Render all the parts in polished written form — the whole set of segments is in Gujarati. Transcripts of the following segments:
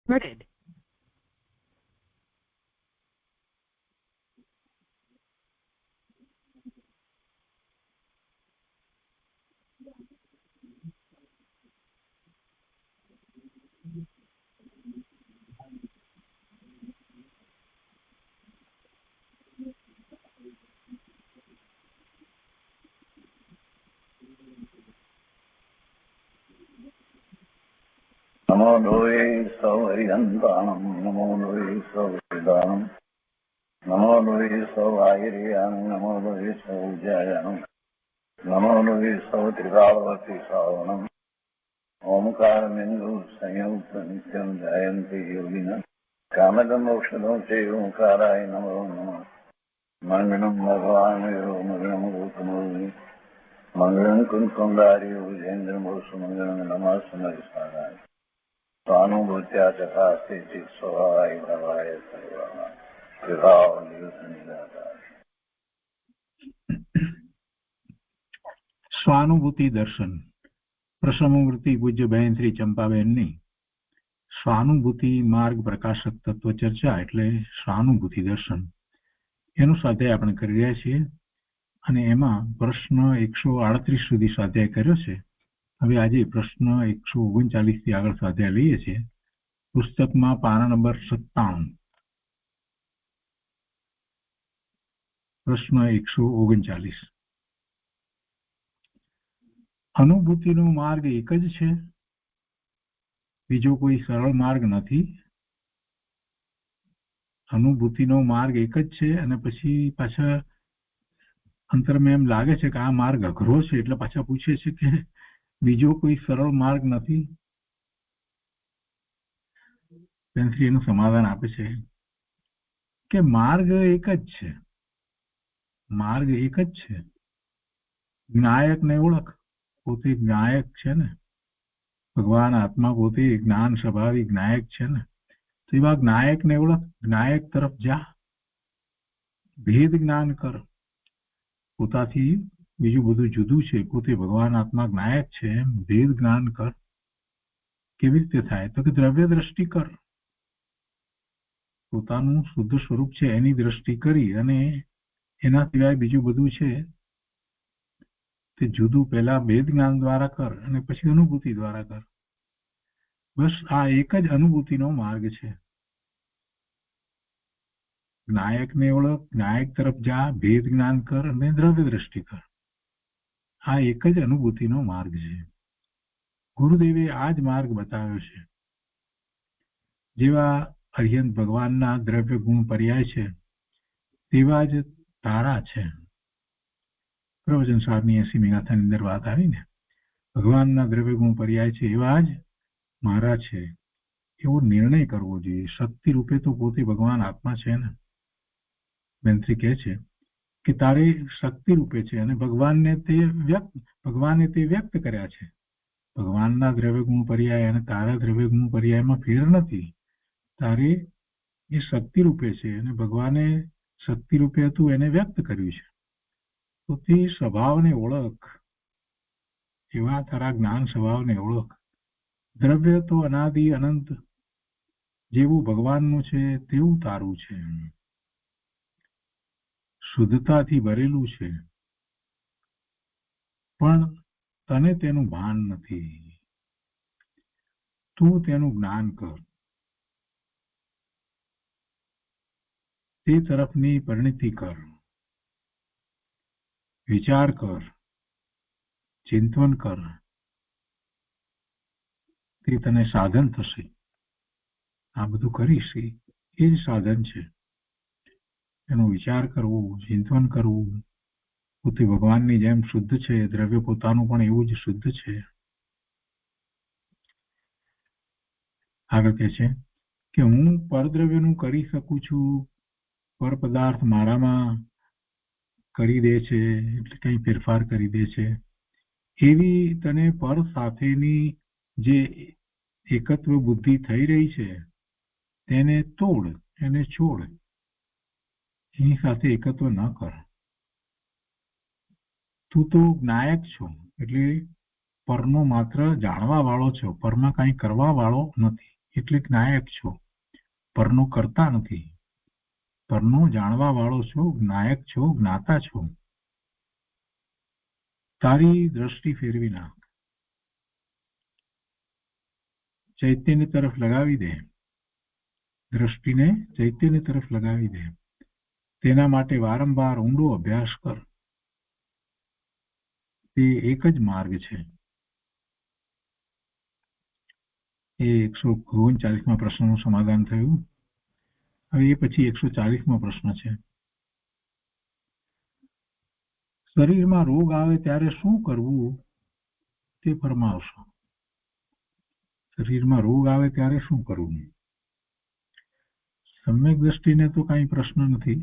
Recorded. नमो लोये सौहरिहन्तानं नमो लोये सौहृदानं नमो लोये सौवाहिर्यानं नमो लोये सौज्यायानं नमो लोये सौत्रिकावती सावनं ओंकारमिन्दु संयुक्त नित्यं जयन्ति योगिनः कामदमोक्षदं चैव ओंकाराय नमो नमः मङ्गलं भगवान् यो मङ्गलं गौतमोऽग्नि मङ्गलं कुन्कुण्डार्यो विजेन्द्रमोसुमङ्गलं नमः समरिसाराय स्वानुभूत्या चकास्ते चित् स्वभावाय भवाय सर्वाः विभाव निदातार। સ્વાનુભૂતિ દર્શન પ્રસમમૂર્તિ પૂજ્ય બહેન શ્રી ચંપાબેનની સ્વાનુભૂતિ માર્ગ પ્રકાશક તત્વ ચર્ચા એટલે સ્વાનુભૂતિ દર્શન એનું સ્વાધ્યાય આપણે કરી રહ્યા છીએ અને એમાં પ્રશ્ન 138 સુધી સ્વાધ્યાય કર્યો છે. હવે આજે પ્રશ્ન 139 થી આગળ સ્વાધ્યાય લઈએ છીએ. પુસ્તકમાં પાના નંબર 97, પ્રશ્ન 139. અનુભૂતિનો માર્ગ એક જ છે, બીજો કોઈ સરળ માર્ગ નથી. અનુભૂતિનો માર્ગ એક જ છે અને પછી પાછા અંતરમાં એમ લાગે છે કે આ માર્ગ અઘરો છે એટલે પાછા પૂછે છે કે બીજો કોઈ સરળ માર્ગ નથી. પેન્સી એનું સમાધાન આપે છે કે માર્ગ એક જ છે, માર્ગ એક જ છે. જ્ઞાયક ને ઓળખ, પોતે જ્ઞાયક છે ને, ભગવાન આત્મા પોતે જ્ઞાન સ્વભાવિક જ્ઞાયક છે ને, તો એવા જ્ઞાયક ને ઓળખ, જ્ઞાયક તરફ જા, ભેદ જ્ઞાન કર. પોતાથી બીજું બધું જુદું છે, પોતે ભગવાન આત્મા જ્ઞાયક છે, ભેદ જ્ઞાન કર. કેવી રીતે થાય? તો કે દ્રવ્ય દ્રષ્ટિ કર. પોતાનું શુદ્ધ સ્વરૂપ છે એની દ્રષ્ટિ કરી અને એના સિવાય બીજું બધું છે તે જુદું પહેલા ભેદ જ્ઞાન દ્વારા કર અને પછી અનુભૂતિ દ્વારા કર. બસ આ એક જ અનુભૂતિનો માર્ગ છે. જ્ઞાયક ને ઓળખ, જ્ઞાયક તરફ જા, ભેદ જ્ઞાન કર અને દ્રવ્ય દ્રષ્ટિ કર. આ એક જ અનુભૂતિનો માર્ગ છે. ગુરુદેવે આ જ માર્ગ બતાવ્યો છે. જેવા અર્યંત ભગવાનના દ્રવ્ય ગુણ પર્યાય છે તેવા જ તારા છે. પ્રવચન સારની 80મી ગાથાની અંદર વાત આવી ને, ભગવાનના દ્રવ્ય ગુણ પર્યાય છે એવા જ મારા છે એવો નિર્ણય કરવો જોઈએ. શક્તિ રૂપે તો પોતે ભગવાન આત્મા છે ને. બેનશ્રી કહે છે કે તારે શક્તિ રૂપે છે અને ભગવાને તે વ્યક્ત કર્યા છે. ભગવાનના દ્રવ્ય ગુણ પર્યાય અને તારા દ્રવ્ય ગુણ પર્યાયમાં ફેર નથી. તારે એ શક્તિ રૂપે છે અને ભગવાને શક્તિ રૂપે હતું એને વ્યક્ત કર્યું છે. તો તે સ્વભાવને ઓળખ, એવા તારા જ્ઞાન સ્વભાવને ઓળખ. દ્રવ્ય તો અનાદિ અનંત જેવું ભગવાનનું છે તેવું તારું છે, શુદ્ધતાથી ભરેલું છે, પણ તને તેનું ભાન નથી. તું તેનું જ્ઞાન કર, તે તરફની પરિણતિ કર, વિચાર કર, ચિંતન કર. તે તને સાધન થશે. આ બધું કરીશ એ જ સાધન છે. એનો વિચાર કરવો, ચિંતન કરવું. પોતે ભગવાનની જેમ શુદ્ધ છે, દ્રવ્ય પોતાનું પણ એવું જ શુદ્ધ છે. આગળ કહે છે કે હું પરદ્રવ્યનું કરી શકું છું, પર પદાર્થ મારામાં કરી દે છે એટલે કઈ ફેરફાર કરી દે છે. એવી તને પર સાથેની જે એકત્વ બુદ્ધિ થઈ રહી છે તેને તોડ, એને છોડ. એની સાથે એકત્વ ન કર. તું તો જ્ઞાયક છો એટલે પરનો માત્ર જાણવા વાળો છો, પરમાં કઈ કરવા વાળો નથી. એટલે નાયક છો, પરનો કરતા નથી. પરનો જાણવા વાળો છો, નાયક છો, જ્ઞાતા છો. તારી દ્રષ્ટિ ફેરવી નાખ, ચૈત્યની તરફ લગાવી દે, દ્રષ્ટિને ચૈત્યની તરફ લગાવી દે. તેના માટે વારંવાર ઊંડો અભ્યાસ કર. તે એક જ માર્ગ છે. એ 139માં પ્રશ્નનું સમાધાન થયું. હવે એ પછી 140મો પ્રશ્ન છે. શરીરમાં રોગ આવે ત્યારે શું કરવું તે ફરમાવશો. શરીરમાં રોગ આવે ત્યારે શું કરવું? સમ્યક દ્રષ્ટિને તો કાંઈ પ્રશ્ન નથી.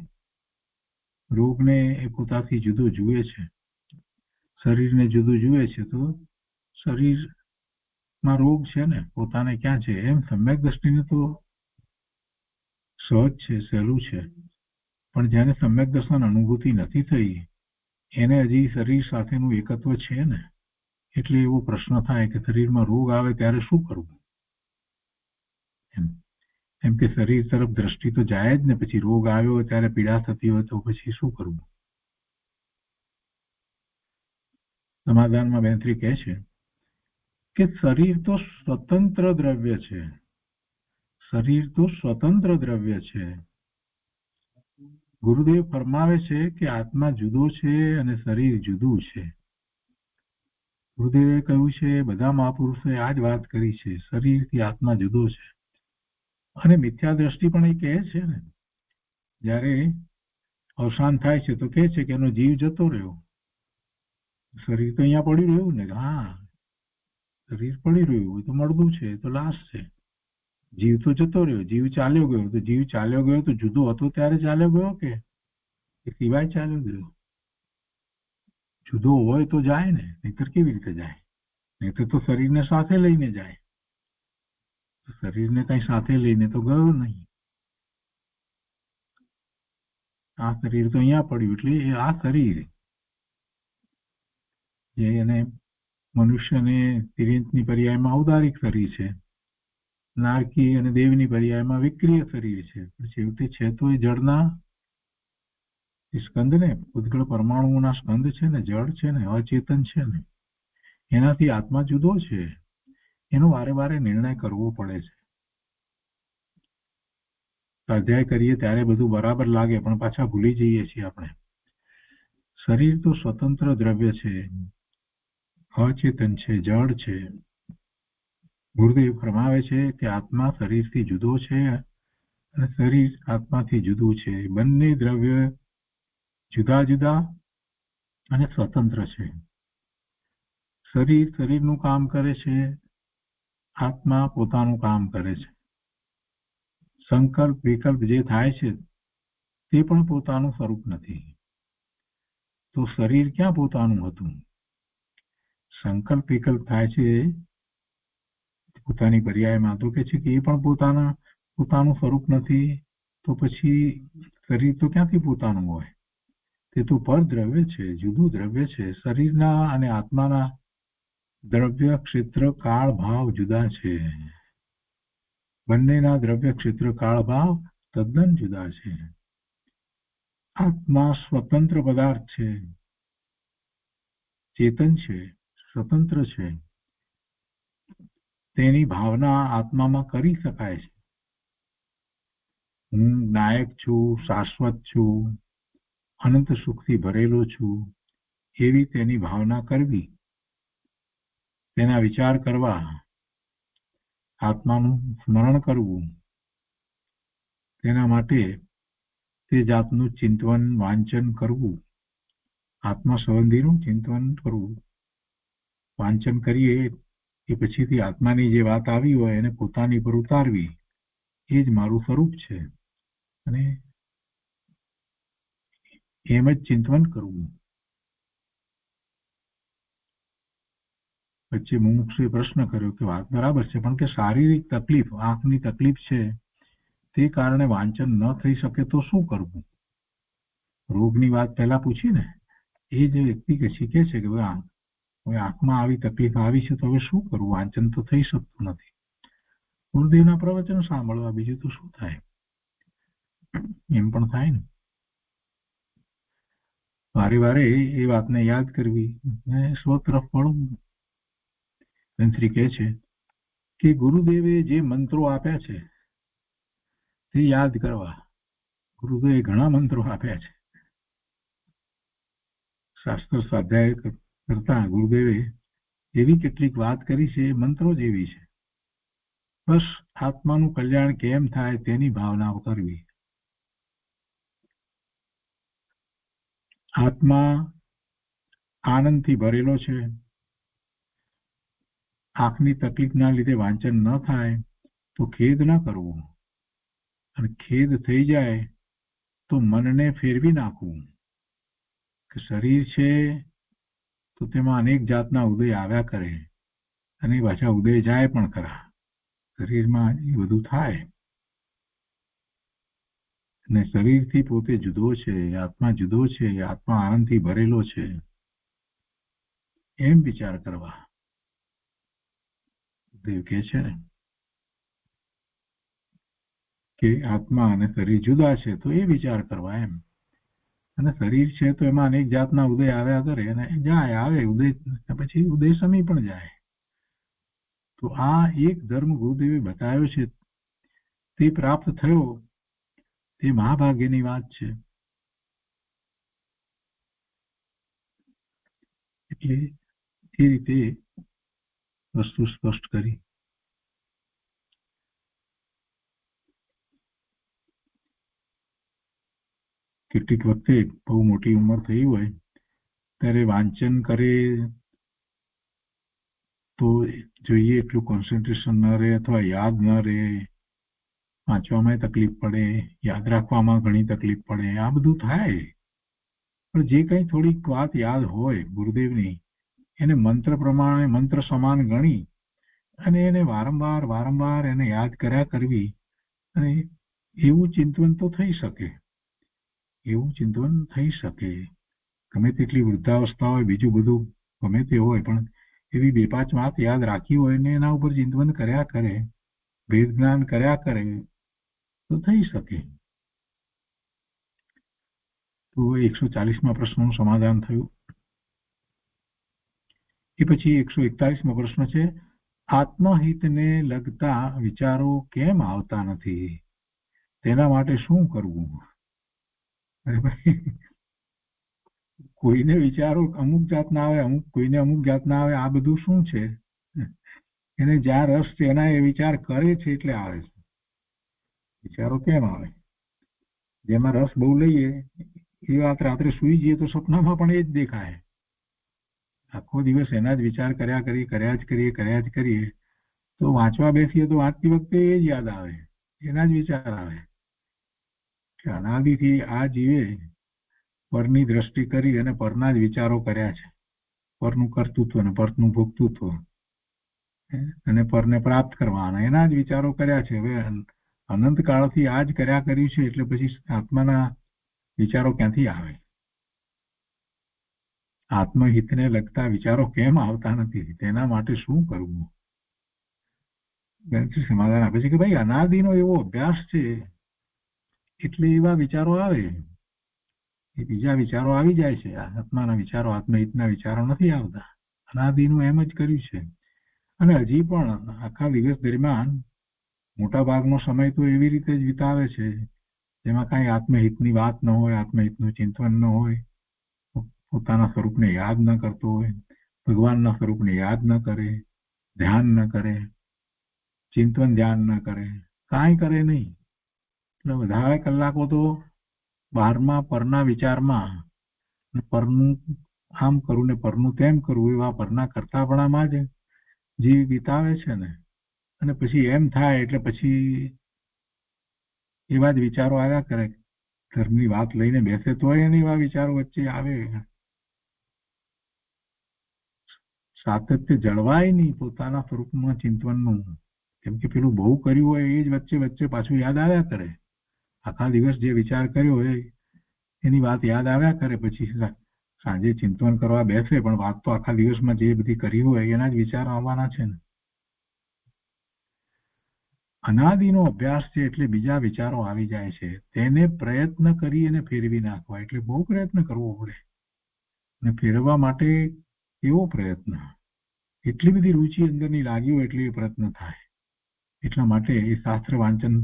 રોગને એ પોતાથી જુદો જુએ છે, શરીરને જુદું જુએ છે. તો શરીરમાં રોગ છે ને પોતાને ક્યાં છે એમ સમ્યક દ્રષ્ટિને તો સહજ છે, સહેલું છે. પણ જેને સમ્યક દર્શન અનુભૂતિ નથી થઈ એને હજી શરીર સાથેનું એકત્વ છે ને, એટલે એવો પ્રશ્ન થાય કે શરીરમાં રોગ આવે ત્યારે શું કરવું. એમ કે શરીર તરફ દ્રષ્ટિ તો જાય જ ને, પછી રોગ આવ્યો હોય ત્યારે પીડા થતી હોય તો પછી શું કરવું. સમાધાનમાં બેન્ત્રી કહે છે કે શરીર તો સ્વતંત્ર દ્રવ્ય છે. શરીર તો સ્વતંત્ર દ્રવ્ય છે. ગુરુદેવ ફરમાવે છે કે આત્મા જુદો છે અને શરીર જુદું છે. ગુરુદેવે કહ્યું છે, બધા મહાપુરુષોએ આ જ વાત કરી છે, શરીરથી આત્મા જુદો છે. અને મિથ્યા દ્રષ્ટિ પણ એ કહે છે ને, જ્યારે અવસાન થાય છે તો કહે છે કે એનો જીવ જતો રહ્યો, શરીર તો અહીંયા પડી રહ્યું ને. હા, શરીર પડી રહ્યું તો મળદું છે, તો લાશ છે. જીવ તો જતો રહ્યો, જીવ ચાલ્યો ગયો. તો જીવ ચાલ્યો ગયો તો જુદો હતો ત્યારે ચાલ્યો ગયો કે સિવાય ચાલ્યો ગયો? જુદો હોય તો જાય ને, નહીતર કેવી રીતે જાય? નહીતર તો શરીરને સાથે લઈને જાય. શરીરને કઈ સાથે લઈને તો ગયો નહીં. આ શરીર તો અહીંયા પડ્યું, એટલે આ શરીર જે એને મનુષ્યને તિર્યંતની પર્યાયમાં ઔદારિક શરીર છે, નારકી અને દેવની પર્યાયમાં વિક્રિય શરીર છે. છેવટે છે તો એ જળના સ્કંદ ને, ઉદ્ગળ પરમાણુઓના સ્કંદ છે ને, જળ છે ને, અચેતન છે ને, એનાથી આત્મા જુદો છે. એનો વારે વારે નિર્ણય કરવો પડે છે. સ્વાધ્યાય કરીએ ત્યારે બધું બરાબર લાગે, પણ પાછા ભૂલી જઈએ છીએ આપણે. શરીર તો સ્વતંત્ર દ્રવ્ય છે, અચેતન છે, જળ છે. ગુરુદેવ ફરમાવે છે કે આત્મા શરીરથી જુદો છે અને શરીર આત્માથી જુદું છે. બંને દ્રવ્ય જુદા જુદા અને સ્વતંત્ર છે. શરીર શરીરનું કામ કરે છે, આત્મા પોતાનું કામ કરે છે. સંકલ્પ વિકલ્પ જે થાય છે તે પણ પોતાનું સ્વરૂપ નથી. તો શરીર ક્યાં પોતાનું હતું? સંકલ્પ વિકલ્પ થાય છે પોતાની પર્યાયમાં, તો કે છે કે એ પણ પોતાનું સ્વરૂપ નથી. તો પછી શરીર તો ક્યાંથી પોતાનું હોય? તે તો પર દ્રવ્ય છે, જુદું દ્રવ્ય છે. શરીરના અને આત્માના દ્રવ્ય ક્ષેત્ર કાળ ભાવ જુદા છે. બંનેના દ્રવ્ય ક્ષેત્ર કાળ ભાવ તદ્દન જુદા છે. આત્મા સ્વતંત્ર પદાર્થ છે, ચેતન છે, સ્વતંત્ર છે. તેની ભાવના આત્મામાં કરી શકાય છે. હું નાયક છું, શાશ્વત છું, અનંત સુખથી ભરેલો છું, એવી તેની ભાવના કરવી, તેના વિચાર કરવા, આત્માનું સ્મરણ કરવું, તેના માટે તે જાતનું ચિંતન વાંચન કરવું, આત્મા સંબંધીનું ચિંતન કરવું. વાંચન કરીએ એ પછીથી આત્માની જે વાત આવી હોય એને પોતાની પર ઉતારવી, એ જ મારું સ્વરૂપ છે. અને એમ જ ચિંતન કરવું. વચ્ચે મુમુક્ષુએ પ્રશ્ન કર્યો કે વાત બરાબર છે, પણ કે શારીરિક તકલીફ, આંખની તકલીફ છે, તે કારણે વાંચન ન થઈ શકે તો શું કરવું? રોગની વાત પહેલા પૂછી ને, એ જે વ્યક્તિ કે શીખે છે કે હવે આંખમાં આવી તકલીફ આવી છે તો હવે શું કરવું? વાંચન તો થઈ શકતું નથી. ગુરુદેવના પ્રવચન સાંભળવા, બીજું તો શું થાય? એમ પણ થાય ને. વારે વારે એ વાતને યાદ કરવી ને સ્વ તરફ વળવું. શ્રી કહે છે કે ગુરુદેવે જે મંત્રો આપ્યા છે તે યાદ કરવા. ગુરુદેવે ઘણા મંત્રો આપ્યા છે. શાસ્ત્ર સ્વાધ્યાય કરતા ગુરુદેવે એવી કેટલીક વાત કરી છે, મંત્રો જેવી છે. બસ આત્માનું કલ્યાણ કેમ થાય તેની ભાવના કરવી. આત્મા આનંદથી ભરેલો છે. આંખની તકલીફના લીધે વાંચન ન થાય તો ખેદ ન કરવો, અને ખેદ થઈ જાય તો મનને ફેરવી નાખવું કે શરીર છે તો તેમાં અનેક જાતના ઉદય આવ્યા કરે, અને પાછા ઉદય જાય પણ ખરા. શરીરમાં એ બધું થાય, અને શરીરથી પોતે જુદો છે, આત્મા જુદો છે, આત્મા આનંદથી ભરેલો છે, એમ વિચાર કરવા. દેવ કહે છે ને કે આત્મા અને શરીર જુદા છે તો એ વિચાર કરવા એમ. અને શરીર છે તો એમાં અનેક જાતના ઉદય આવ્યા કરે, અને જાય આવે ઉદય, પછી ઉદય સમી પણ જાય. તો આ એક ધર્મ ગુરુદેવે બતાવ્યો છે, તે પ્રાપ્ત થયો તે મહાભાગ્યની વાત છે. એટલે એ રીતે વસ્તુ સ્પષ્ટ કરી. કેટલીક વખતે બહુ મોટી ઉંમર થઈ હોય ત્યારે વાંચન કરે તો જોઈએ એટલું કોન્સન્ટ્રેશન ન રહે, અથવા યાદ ન રહે, વાંચવામાં તકલીફ પડે, યાદ રાખવામાં ઘણી તકલીફ પડે, આ બધું થાય. પણ જે કંઈ થોડીક વાત યાદ હોય ગુરુદેવની, એને મંત્ર પ્રમાણે મંત્ર સમાન ગણી અને એને વારંવાર વારંવાર એને યાદ કર્યા કરવી. અને એવું ચિંતન તો થઈ શકે, એવું ચિંતન થઈ શકે. ગમે તેટલી વૃદ્ધાવસ્થા હોય, બીજું બધું ગમે તે હોય, પણ એવી 2-5 વાત યાદ રાખી હોય ને એના ઉપર ચિંતન કર્યા કરે, ભેદ જ્ઞાન કર્યા કરે તો થઈ શકે. તો 140મા પ્રશ્નનું સમાધાન થયું. એ પછી 141મો પ્રશ્ન છે, આત્મહિતને લગતા વિચારો કેમ આવતા નથી, તેના માટે શું કરવું? અરે ભાઈ, કોઈને વિચારો અમુક જાતના આવે, કોઈને અમુક જાતના આવે, આ બધું શું છે? એને જ્યાં રસ છે એના એ વિચાર કરે છે એટલે આવે છે. વિચારો કેમ આવે? જેમાં રસ બહુ લઈએ એ વાત રાત્રે સુઈ જઈએ તો સપનામાં પણ એ જ દેખાય. આખો દિવસ એના જ વિચાર કર્યા જ કરીએ તો વાંચવા બેસીએ તો વાંચતી વખતે એ જ યાદ આવે, એના જ વિચાર આવે. અનાદિથી આ જીવે પરની દ્રષ્ટિ કરી અને પરના જ વિચારો કર્યા છે. પરનું કર્તૃત્વ અને પરનું ભોગતૃત્વ અને પરને પ્રાપ્ત કરવાના એના જ વિચારો કર્યા છે. હવે અનંત કાળથી આ જ કર્યા કર્યું છે, એટલે પછી આત્માના વિચારો ક્યાંથી આવે? આત્મહિતને લગતા વિચારો કેમ આવતા નથી, તેના માટે શું કરવું? સમાધાન આપે છે કે ભાઈ, અનાદિનો એવો અભ્યાસ છે એટલે એવા વિચારો આવે. એ બીજા વિચારો આવી જાય છે, આત્માના વિચારો, આત્મહિતના વિચારો નથી આવતા. અનાદિનું એમ જ કર્યું છે. અને હજી પણ આખા દિવસ દરમિયાન મોટા ભાગનો સમય તો એવી રીતે જ વિતાવે છે જેમાં કાંઈ આત્મહિતની વાત ન હોય, આત્મહિતનું ચિંતન ન હોય, પોતાના સ્વરૂપને યાદ ન કરતો હોય, ભગવાનના સ્વરૂપને યાદ ન કરે, ધ્યાન ન કરે, ચિંતન ધ્યાન ન કરે, કાંઈ કરે નહીં. એટલે વધારે કલાકો તો બહારમાં પરના વિચારમાં, પરનું આમ કરું ને પરનું તેમ કરવું, એવા પરના કરતાપણામાં જ જીવ વિતાવે છે ને. અને પછી એમ થાય એટલે પછી એવા જ વિચારો આવ્યા કરે. ધર્મની વાત લઈને બેસે તો એને એવા વિચારો વચ્ચે આવે. સાતત્ય જળવાય નહીં પોતાના સ્વરૂપમાં ચિંતનનું, કેમ કે પેલું બહુ કર્યું હોય એ જ વચ્ચે વચ્ચે પાછું યાદ આવ્યા કરે. આખા દિવસ જે વિચાર કર્યો હોય એની વાત યાદ આવ્યા કરે, પછી સાંજે ચિંતન કરવા બેસે પણ વાત તો આખા દિવસમાં જે બધી કરી હોય એના જ વિચારો આવવાના છે ને. અનાદિનો અભ્યાસ છે એટલે બીજા વિચારો આવી જાય છે, તેને પ્રયત્ન કરી અને ફેરવી નાખવા, એટલે બહુ પ્રયત્ન કરવો પડે. અને ફેરવવા માટે એવો પ્રયત્ન, એટલી બધી રુચિ અંદરની લાગી હોય એટલે એ પ્રયત્ન થાય. એટલા માટે એ શાસ્ત્ર વાંચન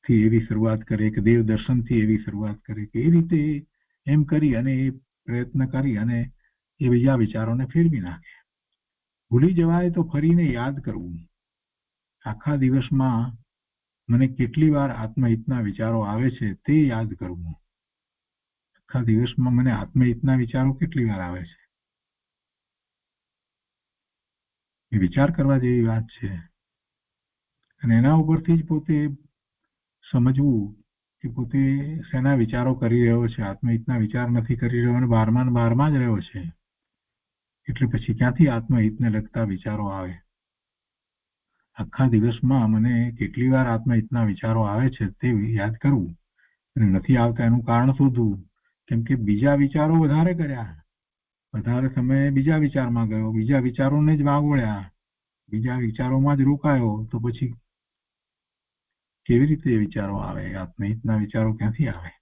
થી એવી શરૂઆત કરે કે દેવ દર્શનથી એવી શરૂઆત કરે કે એ રીતે એમ કરી અને એ પ્રયત્ન કરી અને એ બીજા વિચારોને ફેરવી નાખે. ભૂલી જવાય તો ફરીને યાદ કરવું. આખા દિવસમાં મને કેટલી વાર આત્મહિતના વિચારો આવે છે તે યાદ કરવું. આખા દિવસમાં મને આત્મહિતના વિચારો કેટલી વાર આવે છે એ વિચાર કરવા જેવી વાત છે. અને એના ઉપરથી જ પોતે સમજવું કે પોતે શેના વિચારો કરી રહ્યો છે. આત્મહિતના વિચાર નથી કરી રહ્યો અને બારમાં જ રહ્યો છે, એટલે પછી ક્યાંથી આત્મહિતને લગતા વિચારો આવે? આખા દિવસમાં મને કેટલી વાર આત્મહિતના વિચારો આવે છે તે યાદ કરવું અને નથી આવતા એનું કારણ શોધવું. કેમ કે બીજા વિચારો વધારે કર્યા, વધારે સમય બીજા વિચારમાં ગયો, બીજા વિચારોને જ વાગોળ્યા, બીજા વિચારોમાં જ રોકાયો, તો પછી કેવી રીતે વિચારો આવે? આત્મહિતના વિચારો ક્યાંથી આવે?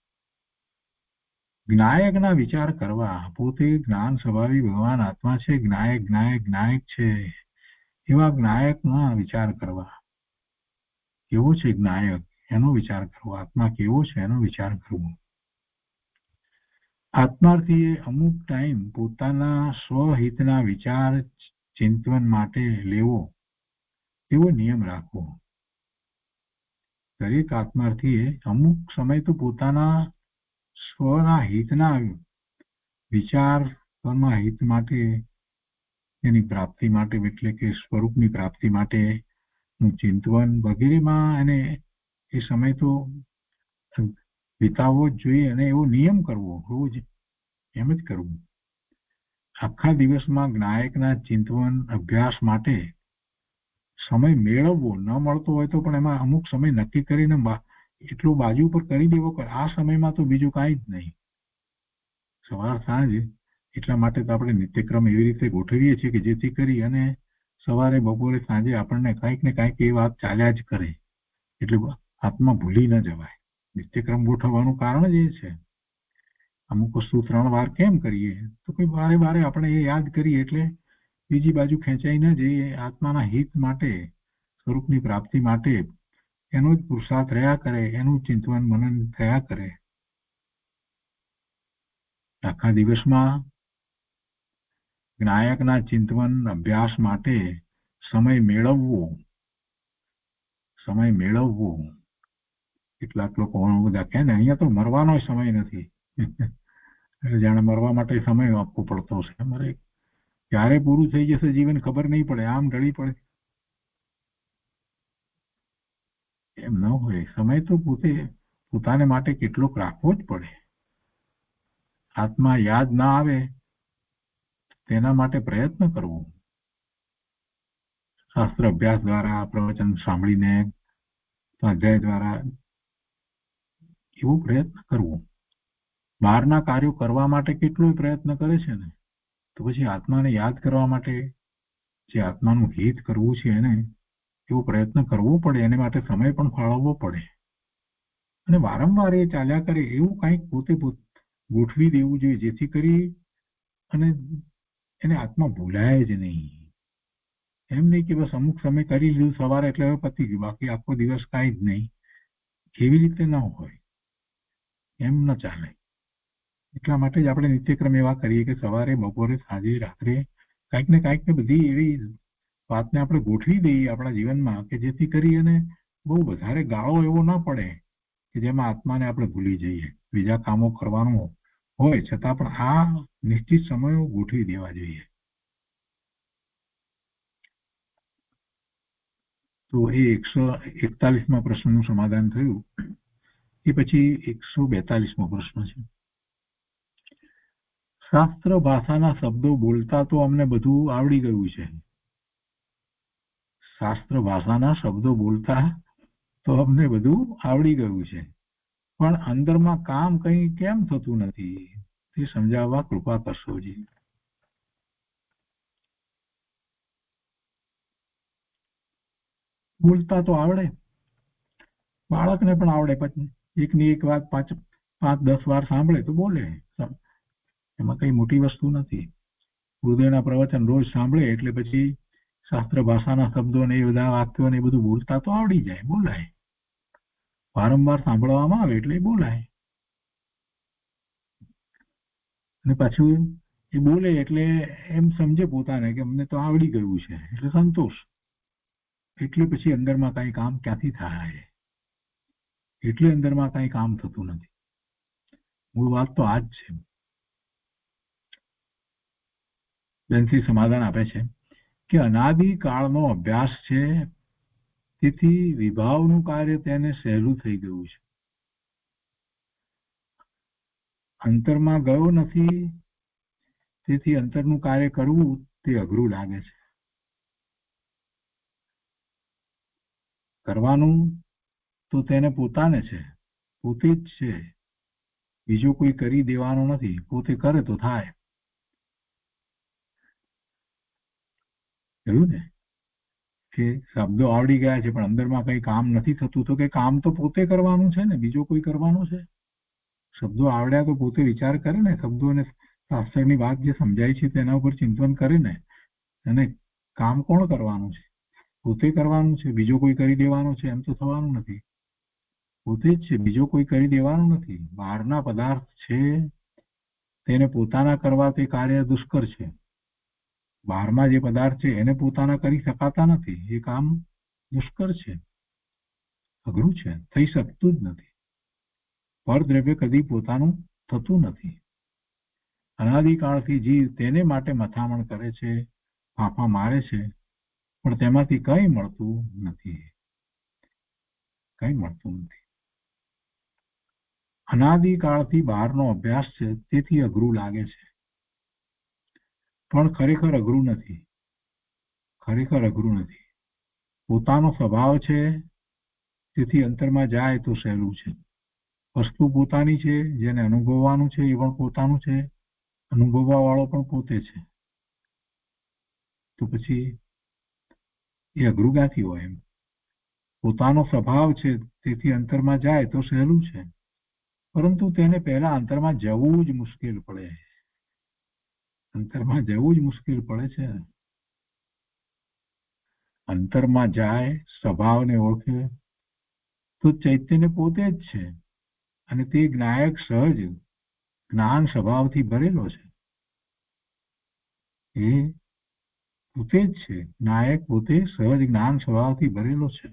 જ્ઞાયકના વિચાર કરવા. પોતે જ્ઞાન સ્વભાવી ભગવાન આત્મા છે, જ્ઞાયક જ્ઞાયક જ્ઞાયક છે, એવા જ્ઞાયકના વિચાર કરવા. કેવો છે જ્ઞાયક એનો વિચાર કરવો, આત્મા કેવો છે એનો વિચાર કરવો. આત્માર્થીએ અમુક ટાઈમ પોતાના સ્વહિતના વિચાર ચિંતન માટે લેવો એવો નિયમ રાખવો. દરેક આત્માર્થીએ અમુક સમય તો પોતાના સ્વના હિતના વિચાર, સ્વના હિત માટે, એની પ્રાપ્તિ માટે, એટલે કે સ્વરૂપની પ્રાપ્તિ માટે ચિંતન વગેરેમાં એને એ સમય તો વિતાવવો જ જોઈએ. અને એવો નિયમ કરવો, રોજ એમ જ કરવું. આખા દિવસમાં જ્ઞાયકના ચિંતન અભ્યાસ માટે સમય મેળવવો. ન મળતો હોય તો પણ એમાં અમુક સમય નક્કી કરીને એટલો બાજુ પર કરી દેવો કે આ સમયમાં તો બીજું કાંઈ જ નહીં, સવાર સાંજ. એટલા માટે તો આપણે નિત્યક્રમ એવી રીતે ગોઠવીએ છીએ કે જેથી કરી અને સવારે, બપોરે, સાંજે આપણને કાંઈક ને કાંઈક એ વાત ચાલ્યા જ કરે, એટલે આત્મા ભૂલી ન જવાય. નિત્યક્રમ ગોઠવવાનું કારણ જ એ છે. અમુક વસ્તુ 3 વાર કેમ કરીએ તો કોઈ વારે વારે આપણે એ યાદ કરીએ એટલે બીજી બાજુ ખેંચાઈ ન જઈએ. આત્માના હિત માટે, સ્વરૂપની પ્રાપ્તિ માટે એનો જ પુરુષાર્થ રહ્યા કરે, એનું ચિંતન મનન થયા કરે. આખા દિવસમાં જ્ઞાયકના ચિંતન અભ્યાસ માટે સમય મેળવવો. કેટલાક લોકો બધા કહે ને અહીંયા તો મરવાનો સમય નથી. જાણે મરવા માટે સમય આપવો પડતો છે. મારે ક્યારે પૂરું થઈ જશે જીવન ખબર નહીં પડે, આમ ઢળી પડે. એમ ન હોય. સમય તો પોતાને માટે કેટલોક રાખવો જ પડે. આત્મા યાદ ના આવે તેના માટે પ્રયત્ન કરવો. શાસ્ત્ર અભ્યાસ દ્વારા, પ્રવચન સાંભળીને, સ્વાધ્યાય દ્વારા એવો પ્રયત્ન કરવો. બહારના કાર્યો કરવા માટે કેટલો પ્રયત્ન કરે છે ને, તો પછી આત્માને યાદ કરવા માટે, જે આત્માનું હિત કરવું છે એને એવો પ્રયત્ન કરવો પડે. એને માટે સમય પણ ફાળવવો પડે. અને વારંવાર એ ચાલ્યા કરે એવું કંઈક પોતે ગોઠવી દેવું જોઈએ, જેથી કરી અને એને આત્મા ભૂલાય જ નહીં. એમ નહીં કે બસ અમુક સમય કરી લીધું સવારે એટલે હવે પતી ગયું, બાકી આખો દિવસ કાંઈ જ નહીં. એવી રીતે ન હોય, એમ ન ચાલે. એટલા માટે જ આપણે નિત્યક્રમ એવા કરીએ કે સવારે, બપોરે, સાંજે, રાત્રે કાંઈક ને બધી એવી વાતને આપણે ગોઠવી દઈએ આપણા જીવનમાં કે જેથી કરી અને બહુ વધારે ગાળો એવો ન પડે કે જેમાં આત્માને આપણે ભૂલી જઈએ. બીજા કામો કરવાનું હોય છતાં પણ આ નિશ્ચિત સમયો ગોઠવી દેવા જોઈએ. તો એ 141મા પ્રશ્નનું સમાધાન થયું. એ પછી 142મો પ્રશ્ન છે. શાસ્ત્ર ભાષાના શબ્દો બોલતા તો અમને બધું આવડી ગયું છે. શાસ્ત્ર ભાષાના શબ્દો બોલતા તો અમને બધું આવડી ગયું છે, પણ અંદરમાં કામ કંઈ કેમ થતું નથી તે સમજાવવા કૃપા કરશો જી. બોલતા તો આવડે, બાળકને પણ આવડે, પછી એકની એક વાત 5-10 વાર સાંભળે તો બોલે. એમાં કઈ મોટી વસ્તુ નથી. ગુરુદેવના પ્રવચન રોજ સાંભળે એટલે પછી શાસ્ત્ર ભાષાના શબ્દો ને એ બધા વાક્યો ને એ બધું બોલતા તો આવડી જાય, બોલાય. વારંવાર સાંભળવામાં આવે એટલે બોલાય. અને પાછું એ બોલે એટલે એમ સમજે પોતાને કે અમને તો આવડી ગયું છે, એટલે સંતોષ. એટલે પછી અંદરમાં કઈ કામ ક્યાંથી થાય? એટલે અંદરમાં કઈ કામ થતું નથી. મૂળ વાત તો આ જ છે. બેનથી સમાધાન આપે છે કે અનાદિ કાળનો અભ્યાસ છે, તેથી વિભાવનું કાર્ય તેને સહેલું થઈ ગયું છે. અંતરમાં ગયો નથી, તેથી અંતરનું કાર્ય કરવું તે અઘરું લાગે છે. કરવાનું તો તેને પોતાને છે, પોતે જ છે, બીજો કોઈ કરી દેવાનો નથી. પોતે કરે તો થાય. એવું ને કે શબ્દો આવડી ગયા છે પણ અંદરમાં કઈ કામ નથી થતું, તો કે કામ તો પોતે કરવાનું છે ને, બીજો કોઈ કરવાનો છે? શબ્દો આવડ્યા તો પોતે વિચાર કરે ને, શબ્દોને શાસ્ત્રની વાત જે સમજાય છે તેના ઉપર ચિંતન કરે ને. અને કામ કોણ કરવાનું છે? પોતે કરવાનું છે. બીજો કોઈ કરી દેવાનો છે એમ તો થવાનું નથી. પોતે જ છે, બીજો કોઈ કરી દેવાનું નથી. બહારના પદાર્થ છે તેને પોતાના કરવા તે કાર્ય દુષ્કર છે. બહારમાં જે પદાર્થ છે એને પોતાના કરી શકાતા નથી. એ કામ દુષ્કર છે, અઘરું છે, થઈ શકતું જ નથી. પરદ્રવ્ય કદી પોતાનું થતું નથી. અનાદિકાળથી જીવ તેને માટે મથામણ કરે છે, ફાંફા મારે છે, પણ તેમાંથી કંઈ મળતું નથી. કંઈ મળતું નથી. અનાદિકાળથી બહારનો અભ્યાસ છે, તેથી અઘરું લાગે છે, પણ ખરેખર અઘરું નથી. ખરેખર અઘરું નથી. પોતાનો સ્વભાવ છે, તેથી અંતરમાં જાય તો સહેલું છે. વસ્તુ પોતાની છે, જેને અનુભવવાનું છે એ પણ પોતાનું છે, અનુભવવા વાળો પણ પોતે છે. તો પછી એ અઘરું ક્યાંથી હોય? એમ પોતાનો સ્વભાવ છે, તેથી અંતરમાં જાય તો સહેલું છે, પરંતુ તેને પહેલા અંતરમાં જવું જ મુશ્કેલ પડે. અંતરમાં જવું જ મુશ્કેલ પડે છે. અંતરમાં જાય, સ્વભાવને ઓળખે તો ચૈતન્ય પોતે જ છે, અને તે જ્ઞાયક સહજ જ્ઞાન સ્વભાવથી ભરેલો છે. એ પોતે જ છે, નાયક પોતે સહજ જ્ઞાન સ્વભાવથી ભરેલો છે,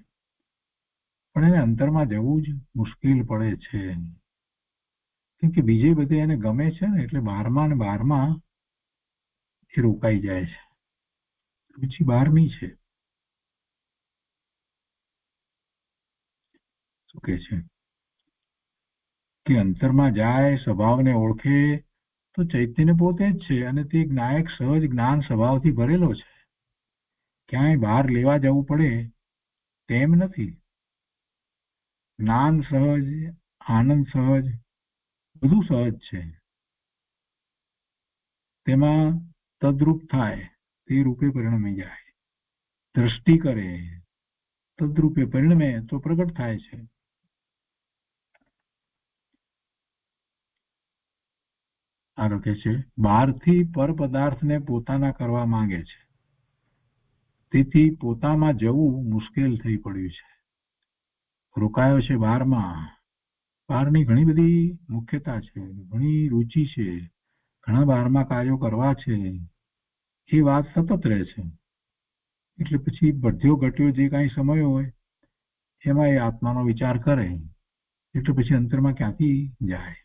પણ એને અંતરમાં જવું જ મુશ્કેલ પડે છે. કેમ કે બીજે બધે એને ગમે છે ને, એટલે બહારમાં ને બહારમાં એ રોકાઈ જાય છે. પછી બહારની છે. શું કે છે કે અંતરમાં જાય, સ્વભાવને ઓળખે તો ચૈતન્ય પોતે જ છે, અને તે જ્ઞાયક સહજ જ્ઞાન સ્વભાવથી ભરેલો છે. ક્યાંય બહાર લેવા જવું પડે તેમ નથી. જ્ઞાન સહજ, આનંદ સહજ, બધું સહજ છે. તેમાં તદ્રૂપ થાય તે રૂપે પરિણમી જાય. દ્રષ્ટિ કરે તદ્રૂપે પરિણમે તો પ્રગટ થાય છે. આ કે છે બહારથી પર પદાર્થને પોતાના કરવા માંગે છે, તેથી પોતામાં જવું મુશ્કેલ થઈ પડ્યું છે. રોકાયો છે બહારમાં. બહારની ઘણી બધી મુખ્યતા છે, ઘણી રુચિ છે, ઘણા બહારમાં કાર્યો કરવા છે, એ વાત સતત રહે છે. એટલે પછી બધ્યો ઘટ્યો જે કાંઈ સમય હોય એમાં એ આત્માનો વિચાર કરે, એટલે પછી અંતરમાં ક્યાંથી જાય?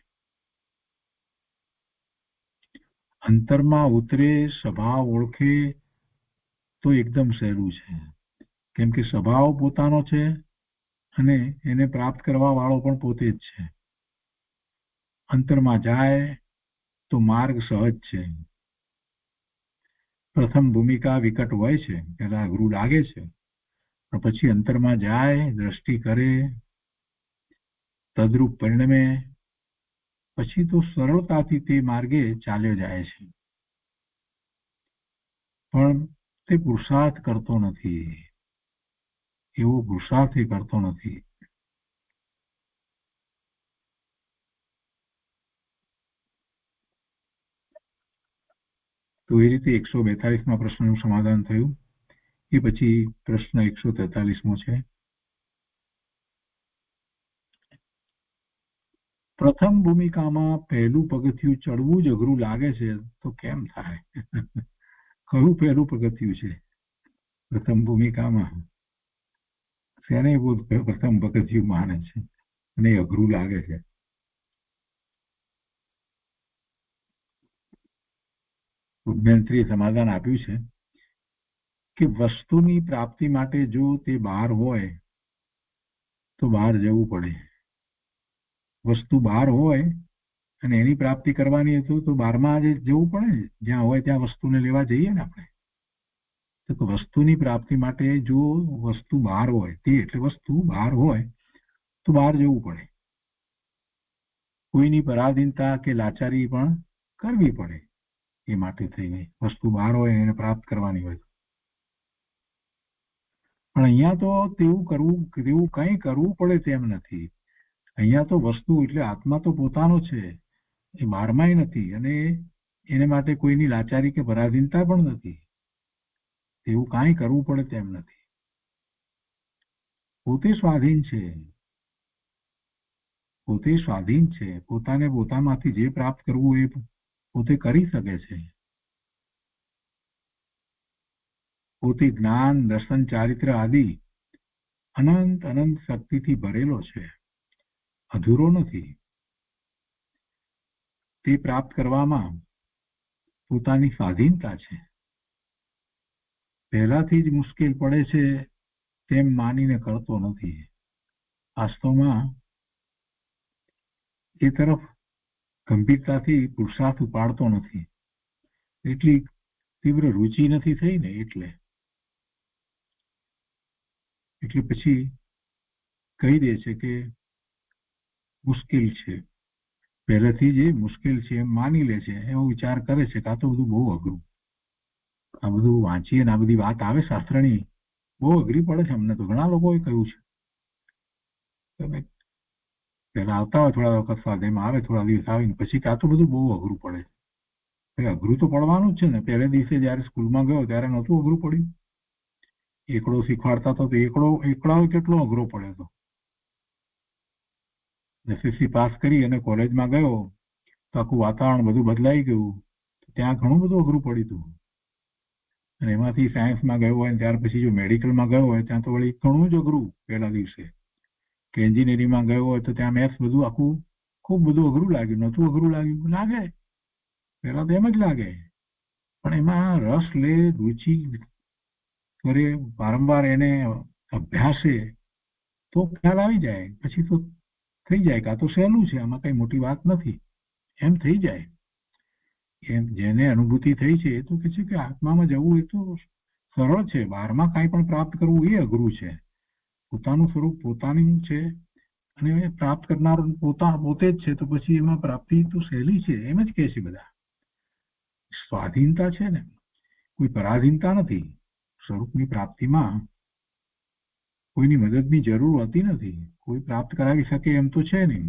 અંતરમાં ઉતરે, સ્વભાવ ઓળખે તો એકદમ સહેલું છે. કેમ કે સ્વભાવ પોતાનો છે અને એને પ્રાપ્ત કરવા વાળો પણ પોતે જ છે. અંતરમાં જાય તો માર્ગ સહજ છે. પ્રથમ ભૂમિકા વિકટ હોય છે, પેલા અઘરું લાગે છે, પણ પછી અંતરમાં જાય, દ્રષ્ટિ કરે, તદ્રૂપ પરિણમે, પછી તો સરળતાથી તે માર્ગે ચાલ્યો જાય છે. પણ તે પુરુષાર્થ કરતો નથી. એવો પુરુષાર્થ એ કરતો નથી. તો એ રીતે 142માં પ્રશ્નનું સમાધાન થયું. એ પછી પ્રશ્ન 143મો છે. પ્રથમ ભૂમિકામાં પહેલું પગથિયું ચડવું જ અઘરું લાગે છે તો કેમ થાય? કયું પહેલું પગથિયું છે પ્રથમ ભૂમિકામાં? શેને પ્રથમ પગથિયું માને છે અને અઘરું લાગે છે? વિજ્ઞાનશ્રીએ સમાધાન આપ્યું છે કે વસ્તુની પ્રાપ્તિ માટે જો તે બહાર હોય તો બહાર જવું પડે. વસ્તુ બહાર હોય અને એની પ્રાપ્તિ કરવાની હતું તો બહારમાં જ જવું પડે ને. જ્યાં હોય ત્યાં વસ્તુને લેવા જઈએ ને આપણે. તો વસ્તુની પ્રાપ્તિ માટે જો વસ્તુ બહાર હોય, તે એટલે વસ્તુ બહાર હોય તો બહાર જવું પડે. કોઈની પરાધીનતા કે લાચારી પણ કરવી પડે. એ માટે થઈને વસ્તુ બહાર હોય એને પ્રાપ્ત કરવાની હોય. પણ અહીંયા તો તેવું કંઈ કરવું પડે તેમ નથી. અહીંયા તો વસ્તુ એટલે આત્મા તો પોતાનો છે, એ બહારમાંય નથી અને એને માટે કોઈની લાચારી કે પરાધીનતા પણ નથી. એવું કાંઈ કરવું પડે તેમ નથી. પોતે સ્વાધીન છે. પોતે સ્વાધીન છે. પોતાને પોતામાંથી જે પ્રાપ્ત કરવું એ પોતે કરી શકે છે. પોતે જ્ઞાન, દર્શન, ચારિત્ર આદિ અનંત અનંત શક્તિથી ભરેલો છે, અધૂરો નથી. તે પ્રાપ્ત કરવામાં પોતાની સ્વાધીનતા છે. પહેલાથી જ મુશ્કેલ પડે છે તેમ માનીને કરતો નથી. વાસ્તવમાં એ તરફ ગંભીરતાથી પુરુષાર્થ ઉપાડતો નથી. એટલી તીવ્ર રુચિ નથી થઈ ને એટલે પછી કહી દે છે કે મુશ્કેલ છે. પહેલેથી જ એ મુશ્કેલ છે એમ માની લે છે. એવો વિચાર કરે છે કે આ તો બધું બહુ અઘરું. આ બધું વાંચીએ ને આ બધી વાત આવે શાસ્ત્રની બહુ અઘરી પડે છે. અમને તો ઘણા લોકોએ કહ્યું છે. પહેલા આવતા હોય થોડા વખત સ્વાધ્યાયમાં આવે, થોડા દિવસ આવીને પછી કે આ તો બધું બહુ અઘરું પડે. અઘરું તો પડવાનું જ છે ને. પહેલે દિવસે જયારે સ્કૂલમાં ગયો ત્યારે નહોતું અઘરું પડ્યું? એકડો શીખવાડતા તો એકડાઓ કેટલો અઘરો પડ્યો હતો. એસએસસી પાસ કરી અને કોલેજમાં ગયો તો આખું વાતાવરણ બધું બદલાઈ ગયું. ત્યાં ઘણું બધું અઘરું પડ્યું હતું. અને એમાંથી સાયન્સમાં ગયો હોય ત્યાર પછી જો મેડિકલમાં ગયો હોય ત્યાં તો વળી ઘણું જ અઘરું પહેલા દિવસે. કે એન્જિનિયરિંગમાં ગયો હોય તો ત્યાં મેથ્સ બધું આખું ખૂબ બધું અઘરું લાગ્યું. નહોતું અઘરું લાગ્યું? લાગે. પહેલા તો એમ જ લાગે. પણ એમાં રસ લે, રુચિ કરે, વારંવાર એને અભ્યાસે તો ખ્યાલ આવી જાય. પછી તો થઈ જાય કે આ તો સહેલું છે, આમાં કઈ મોટી વાત નથી, એમ થઈ જાય. એમ જેને અનુભૂતિ થઈ છે એ તો કે છે કે આત્મામાં જવું એ તો સરળ છે. બહારમાં કાંઈ પણ પ્રાપ્ત કરવું એ અઘરું છે. પોતાનું સ્વરૂપ પોતાનું છે અને પ્રાપ્ત કરનાર પોતે જ છે. તો પછી એમાં પ્રાપ્તિ તો સહેલી છે એમ જ કહે છે બધા. સ્વાધીનતા છે ને, કોઈ પરાધીનતા નથી. સ્વરૂપની પ્રાપ્તિમાં કોઈની મદદની જરૂર હોતી નથી. કોઈ પ્રાપ્ત કરાવી શકે એમ તો છે નહીં.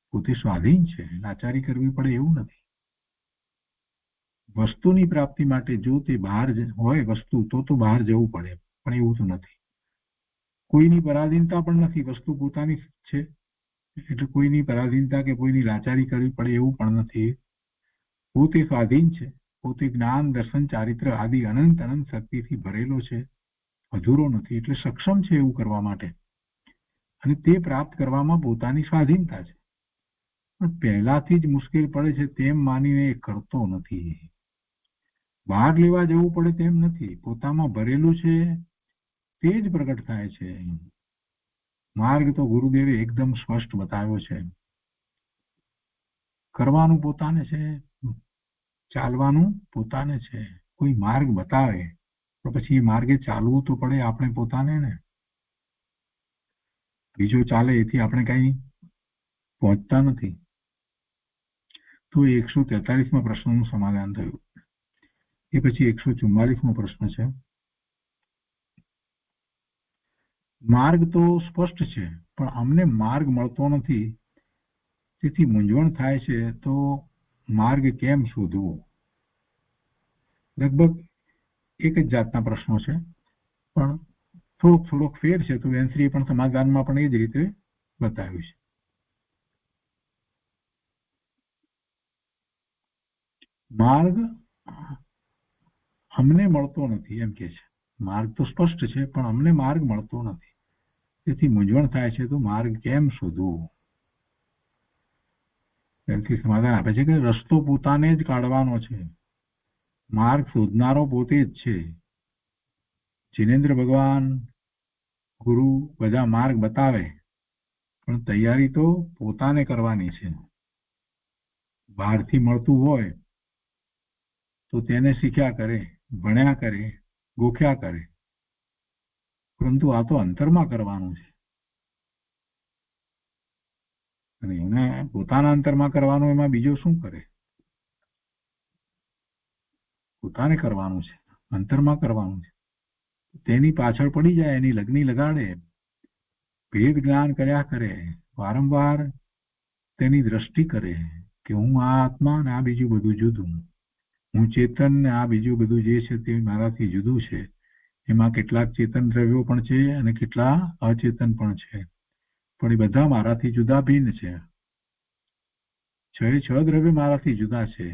પોતે સ્વાધીન છે. લાચારી કરવી પડે એવું નથી. વસ્તુની પ્રાપ્તિ માટે જો તે બહાર હોય વસ્તુ તો બહાર જવું પડે. પણ એવું તો નથી. કોઈની પરાધીનતા પણ નથી. વસ્તુ પોતાની છે એટલે કોઈની પરાધીનતા કે કોઈની લાચારી કરવી પડે એવું પણ નથી. પોતે સ્વાધીન છે. પોતે જ્ઞાન, દર્શન, ચારિત્ર આદિ અનંત અનંત શક્તિથી ભરેલો છે, અધૂરો નથી. એટલે સક્ષમ છે એવું કરવા માટે. અને તે પ્રાપ્ત કરવામાં પોતાની સ્વાધીનતા છે. પણ પહેલાથી જ મુશ્કેલ પડે છે તેમ માનીને એ કરતો નથી. બહાર લેવા જવું પડે તેમ નથી. પોતામાં ભરેલું છે તે જ પ્રગટ થાય છે. માર્ગ તો ગુરુદેવે એકદમ સ્પષ્ટ બતાવ્યો છે. કરવાનું પોતાને છે, ચાલવાનું પોતાને છે. કોઈ માર્ગ બતાવે તો પછી એ માર્ગે ચાલવું તો પડે આપણે પોતાને ને. બીજો ચાલે એથી આપણે કઈ પહોંચતા નથી. તો 143માં પ્રશ્નનું સમાધાન થયું. એ પછી 144મો પ્રશ્ન છે. માર્ગ તો સ્પષ્ટ છે, પણ અમને માર્ગ મળતો નથી, તેથી મૂંઝવણ થાય છે. તો માર્ગ કેમ શોધવો? લગભગ એક જ જાતના પ્રશ્નો છે, પણ થોડોક ફેર છે. તો વેન્સરીએ પણ સમાધાનમાં પણ એ જ રીતે બતાવ્યું છે. માર્ગ અમને મળતો નથી એમ કે છે. માર્ગ તો સ્પષ્ટ છે, પણ અમને માર્ગ મળતો નથી, તેથી મૂંઝવણ થાય છે. તો માર્ગ કેમ શોધવો? તેથી સમાધાન આપે છે કે રસ્તો પોતાને જ કાઢવાનો છે, માર્ગ શોધનારો પોતે જ છે. જિનેન્દ્ર ભગવાન, ગુરુ બધા માર્ગ બતાવે, પણ તૈયારી તો પોતાને કરવાની છે. બહારથી મળતું હોય તો તેને શીખ્યા કરે, ભણ્યા કરે, ગોખ્યા કરે, પરંતુ આ તો અંતરમાં કરવાનું છે. અને એને પોતાના અંતરમાં કરવાનું, એમાં બીજો શું કરે? પોતાને કરવાનું છે, અંતરમાં કરવાનું છે. તેની પાછળ પડી જાય, એની લગ્ની લગાડે, ભેદ જ્ઞાન કર્યા કરે, વારંવાર તેની દ્રષ્ટિ કરે કે હું આ આત્મા ને આ બીજું બધું જુદું, હું ચેતન ને આ બીજું બધું જે છે તે મારાથી જુદું છે. એમાં કેટલાક ચેતન દ્રવ્યો પણ છે અને કેટલા અચેતન પણ છે, પણ એ બધા મારાથી જુદા ભિન્ન છે. 6 દ્રવ્ય મારાથી જુદા છે.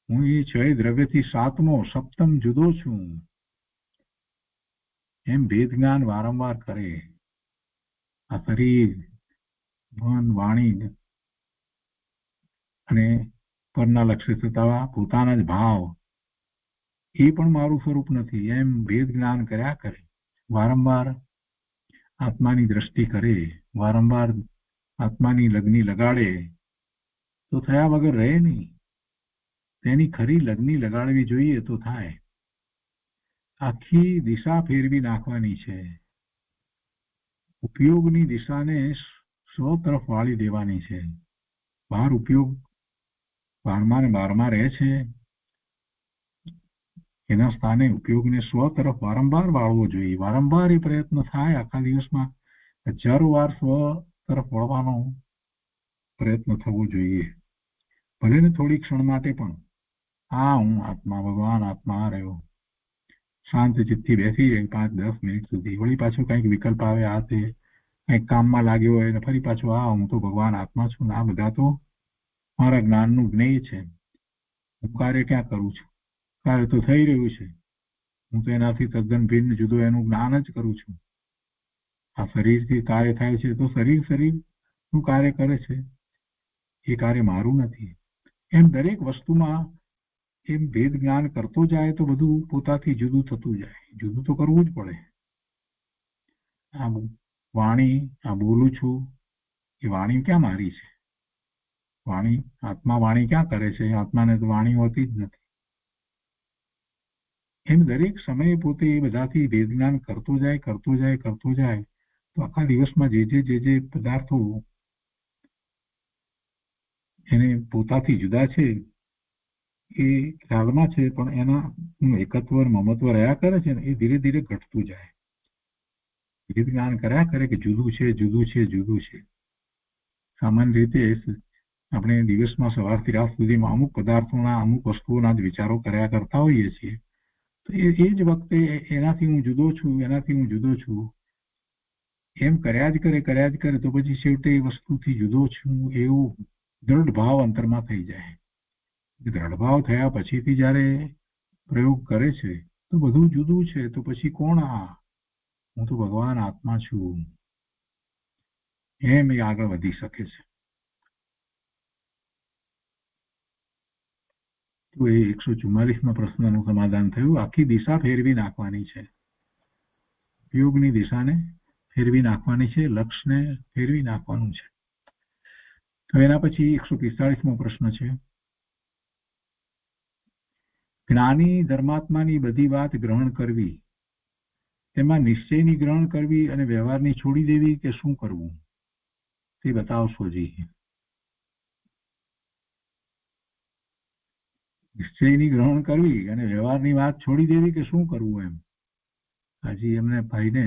હું એ 6 દ્રવ્યથી સપ્તમ જુદો છું. એમ ભેદ જ્ઞાન વારંવાર કરે. આ શરીર, મન, વાણી અને પરના લક્ષ્ય થતા પોતાના જ ભાવ, એ પણ મારું સ્વરૂપ નથી, એમ ભેદ જ્ઞાન કર્યા કરે. વારંવાર આત્માની દ્રષ્ટિ કરે, વારંવાર આત્માની લગ્ની લગાડે, તો થયા વગર રહે નહીં. તેની ખરી લગ્ની લગાડવી જોઈએ તો થાય. આખી દિશા ફેરવી નાખવાની છે. ઉપયોગની દિશાને સ્વ તરફ વાળી દેવાની છે. બહાર ઉપયોગ 12મા ને 12મા રહે છે, એના સ્થાને ઉપયોગને સ્વ તરફ વારંવાર વાળવો જોઈએ. વારંવાર એ પ્રયત્ન થાય. આખા દિવસમાં 1000 વાર સ્વ તરફ વળવાનો પ્રયત્ન થવો જોઈએ. ભલે ને થોડી ક્ષણ માટે પણ હું આત્મા, ભગવાન આત્મા રહ્યો, શાંત ચિત્તથી બેસી જાય 5-10 મિનિટ સુધી. વળી પાછું કંઈક વિકલ્પ આવે, આ તે કંઈક કામમાં લાગ્યો હોય, ને ફરી પાછું હું તો ભગવાન આત્મા છું ને આ બધા તો મારા જ્ઞાનનું જ્ઞેય છે, હું કાર્ય ક્યાં કરું છું? કાર્ય તો થઈ રહ્યું છે, હું તો એનાથી તદ્દન ભિન્ન જુદો એનું જ્ઞાન જ કરું છું. આ શરીરથી કાર્ય થાય છે, તો શરીરનું કાર્ય કરે છે, એ કાર્ય મારું નથી. એમ દરેક વસ્તુમાં એમ ભેદ જ્ઞાન કરતો જાય તો બધું પોતાથી જુદું થતું જાય. જુદું તો કરવું જ પડે. આ વાણી, આ બોલું છું, એ વાણી ક્યાં મારી છે? વાણી, આત્મા વાણી ક્યાં કરે છે? આત્માને તો વાણી હોતી જ નથી. એમ દરેક સમયે પોતે એ બધાથી ભેદ જ્ઞાન કરતો જાય, તો આખા દિવસમાં જે પદાર્થો એને પોતાથી જુદા છે એ ખ્યાલમાં છે, પણ એના એકત્વ મમત્વ રહ્યા કરે છે ને, એ ધીરે ધીરે ઘટતું જાય. ભેદ જ્ઞાન કર્યા કરે કે જુદું છે, જુદું છે, જુદું છે. સામાન્ય રીતે આપણે દિવસમાં સવારથી રાત સુધીમાં અમુક પદાર્થોના, અમુક વસ્તુઓના જ વિચારો કર્યા કરતા હોઈએ છીએ. તો એ જ વખતે એનાથી હું જુદો છું, એનાથી હું જુદો છું એમ કર્યા જ કરે તો પછી છેવટે એ વસ્તુથી જુદો છું એવું દ્રઢ ભાવ અંતરમાં થઈ જાય. દ્રઢ ભાવ થયા પછીથી જ્યારે પ્રયોગ કરે છે તો બધું જુદું છે, તો પછી કોણ હું તો ભગવાન આત્મા છું, એમ એ આગળ વધી શકે છે. તો એ 144મા પ્રશ્નનું સમાધાન થયું. આખી દિશા ફેરવી નાખવાની છે, ઉપયોગની દિશાને ફેરવી નાખવાની છે, લક્ષ્યને ફેરવી નાખવાનું છે. તો એના પછી 145મો પ્રશ્ન છે. જ્ઞાની ધર્માત્માની બધી વાત ગ્રહણ કરવી, તેમાં નિશ્ચયની ગ્રહણ કરવી અને વ્યવહારની છોડી દેવી કે શું કરવું તે બતાવશો જી. નિશ્ચયની ગ્રહણ કરવી અને વ્યવહારની વાત છોડી દેવી કે શું કરવું એમ. હજી એમને ભાઈને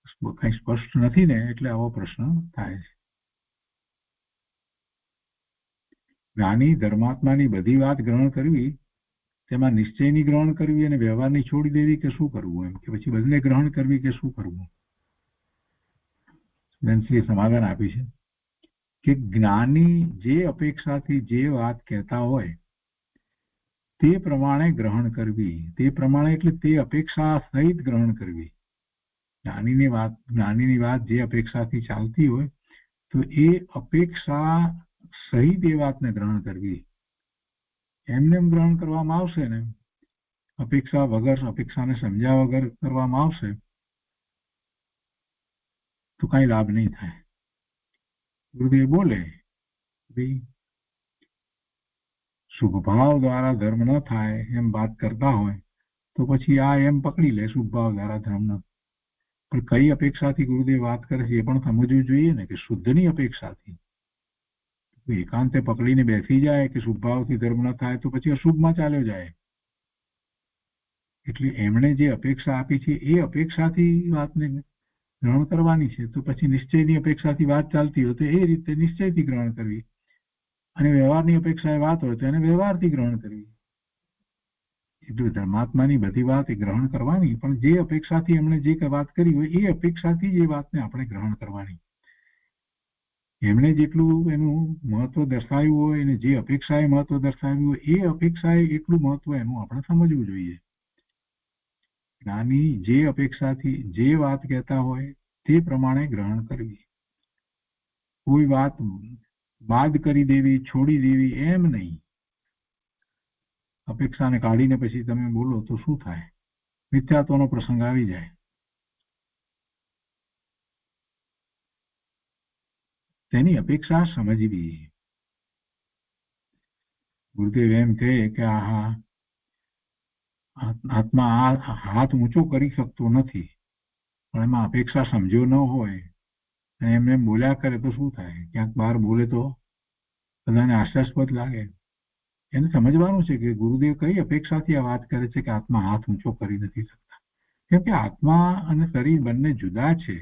કંઈ સ્પષ્ટ નથી ને એટલે આવો પ્રશ્ન થાય છે. જ્ઞાની ધર્માત્માની બધી વાત ગ્રહણ કરવી, તેમાં નિશ્ચયની ગ્રહણ કરવી અને વ્યવહારની છોડી દેવી કે શું કરવું, એમ કે પછી બંને ગ્રહણ કરવી કે શું કરવું. બેનશ્રીએ સમાધાન આપ્યું છે કે જ્ઞાની જે અપેક્ષાથી જે વાત કહેતા હોય તે પ્રમાણે ગ્રહણ કરવી. તે પ્રમાણે એટલે તે અપેક્ષા સહિત ગ્રહણ કરવી. જ્ઞાનીની વાત જે અપેક્ષાથી ચાલતી હોય તો એ અપેક્ષા સહિત એ વાતને ગ્રહણ કરવી. એમને એમ ગ્રહણ કરવામાં આવશે ને, અપેક્ષા વગર, અપેક્ષાને સમજ્યા વગર કરવામાં આવશે તો કઈ લાભ નહીં થાય. ગુરુદેવ બોલે ભાઈ શુભભાવ દ્વારા ધર્મ ન થાય એમ વાત કરતા હોય તો પછી આ એમ પકડી લે શુભભાવ દ્વારા ધર્મ ન. પણ કઈ અપેક્ષાથી ગુરુદેવ વાત કરે છે એ પણ સમજવું જોઈએ ને, કે શુદ્ધની અપેક્ષાથી. એકાંતે પકડીને બેસી જાય કે શુભભાવથી ધર્મ ન થાય તો પછી અશુભમાં ચાલ્યો જાય. એટલે એમણે જે અપેક્ષા આપી છે એ અપેક્ષાથી વાતને ગ્રહણ કરવાની છે. તો પછી નિશ્ચયની અપેક્ષાથી વાત ચાલતી હોય તો એ રીતે નિશ્ચયથી ગ્રહણ કરવી, અને વ્યવહારની અપેક્ષા વાત હોય તો એને વ્યવહારથી ગ્રહણ કરવી. એટલે ધર્માત્માની બધી વાત એ ગ્રહણ કરવાની, પણ જે અપેક્ષાથી એમણે જે વાત કરી હોય એ અપેક્ષાથી જ એ વાતને આપણે ગ્રહણ કરવાની. એમણે જેટલું એનું મહત્વ દર્શાવ્યું હોય અને જે અપેક્ષાએ મહત્વ દર્શાવ્યું હોય એ અપેક્ષાએ એટલું મહત્વ એનું આપણે સમજવું જોઈએ. જ્ઞાની જે અપેક્ષાથી જે વાત કહેતા હોય તે પ્રમાણે ગ્રહણ કરવી. કોઈ વાત બાદ કરી દેવી, છોડી દેવી એમ નહીં. અપેક્ષાને કાઢીને પછી તમે બોલો તો શું થાય? મિથ્યાત્વનો પ્રસંગ આવી જાય. તેની અપેક્ષા સમજવી. ગુરુદેવ એમ કહે કે આત્મા આ હાથ ઊંચો કરી શકતો નથી, પણ એમાં અપેક્ષા સમજ્યો ન હોય અને એમને બોલ્યા કરે તો શું થાય? ક્યાંક બહાર બોલે તો બધાને આશ્ચર્યાસ્પદ લાગે. એને સમજવાનું છે કે ગુરુદેવ કઈ અપેક્ષાથી આ વાત કરે છે કે આત્મા હાથ ઊંચો કરી નથી શકતા. કેમ કે આત્મા અને શરીર બંને જુદા છે,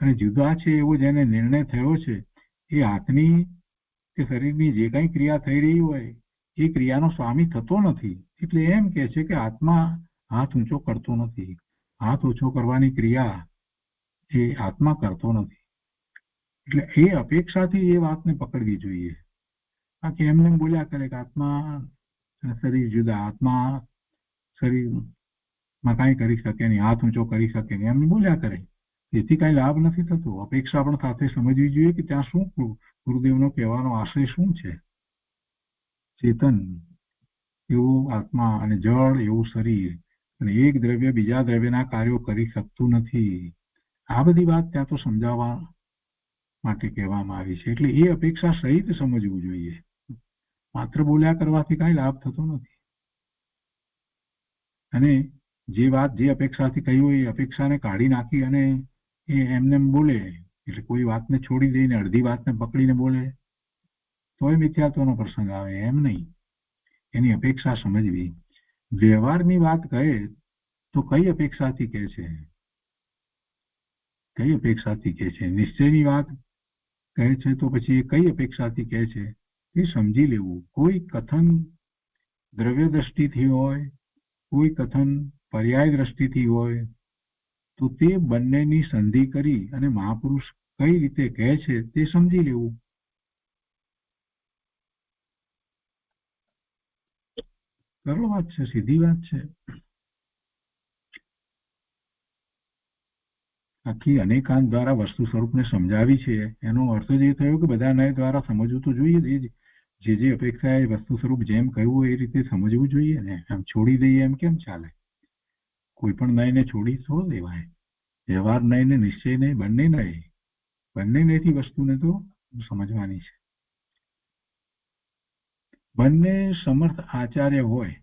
અને જુદા છે એવો જેને નિર્ણય થયો છે એ હાથની કે શરીરની જે કંઈ ક્રિયા થઈ રહી હોય એ ક્રિયાનો સ્વામી થતો નથી. એટલે એમ કહે છે કે આત્મા હાથ ઊંચો કરતો નથી. હાથ ઊંચો કરવાની ક્રિયા એ આત્મા કરતો નથી. એટલે એ અપેક્ષાથી એ વાતને પકડવી જોઈએ. બાકી એમને બોલ્યા કરે કે આત્મા અને શરીર જુદા, આત્મા શરીરમાં કાંઈ કરી શકે નહીં, હાથ ઊંચો કરી શકે નહીં, એમને બોલ્યા કરે. એથી કાંઈ લાભ નથી થતો. અપેક્ષા પણ સાથે સમજવી જોઈએ કે ત્યાં શું ગુરુદેવનો કહેવાનો આશય શું છે. ચેતન એવું આત્મા અને જળ એવું શરીર, અને એક દ્રવ્ય બીજા દ્રવ્યના કાર્યો કરી શકતું નથી. આ બધી વાત ત્યાં તો સમજાવવા માટે કહેવામાં આવી છે. એટલે એ અપેક્ષા સહિત સમજવું જોઈએ. માત્ર બોલ્યા કરવાથી કાંઈ લાભ થતો નથી. અને જે વાત જે અપેક્ષાથી કહી હોય એ અપેક્ષાને કાઢી નાખી અને એ એમને બોલે, એટલે કોઈ વાતને છોડી દઈને અડધી વાતને પકડીને બોલે તોય મિથ્યાત્વનો પ્રસંગ આવે. એમ નહીં, એની અપેક્ષા સમજવી. વ્યવહારની વાત કહે તો કઈ અપેક્ષાથી કહે છે, કઈ અપેક્ષાથી કહે છે? નિશ્ચયની વાત કહે છે તો પછી એ કઈ અપેક્ષાથી કહે છે એ સમજી લેવું. કોઈ કથન દ્રવ્ય દ્રષ્ટિથી હોય, કોઈ કથન પર્યાય દ્રષ્ટિથી હોય, તો તે બંનેની સંધિ કરી અને મહાપુરુષ કઈ રીતે કહે છે તે સમજી લેવું. સરળ વાત છે, સીધી વાત છે. આખી અનેકાંત દ્વારા વસ્તુ સ્વરૂપને સમજાવી છે. એનો અર્થ જ એ થયો કે બધા નય દ્વારા સમજવું તો જોઈએ. જે અપેક્ષા એ વસ્તુ સ્વરૂપ જેમ કહ્યું એ રીતે સમજવું જોઈએ ને. એમ છોડી દઈએ એમ કેમ ચાલે? કોઈ પણ નયને છોડી તો દેવાય. વ્યવહાર નય ને નિશ્ચય નય બંને નય, બંને નયથી વસ્તુને તો સમજવાની છે. બંને સમર્થ આચાર્ય હોય,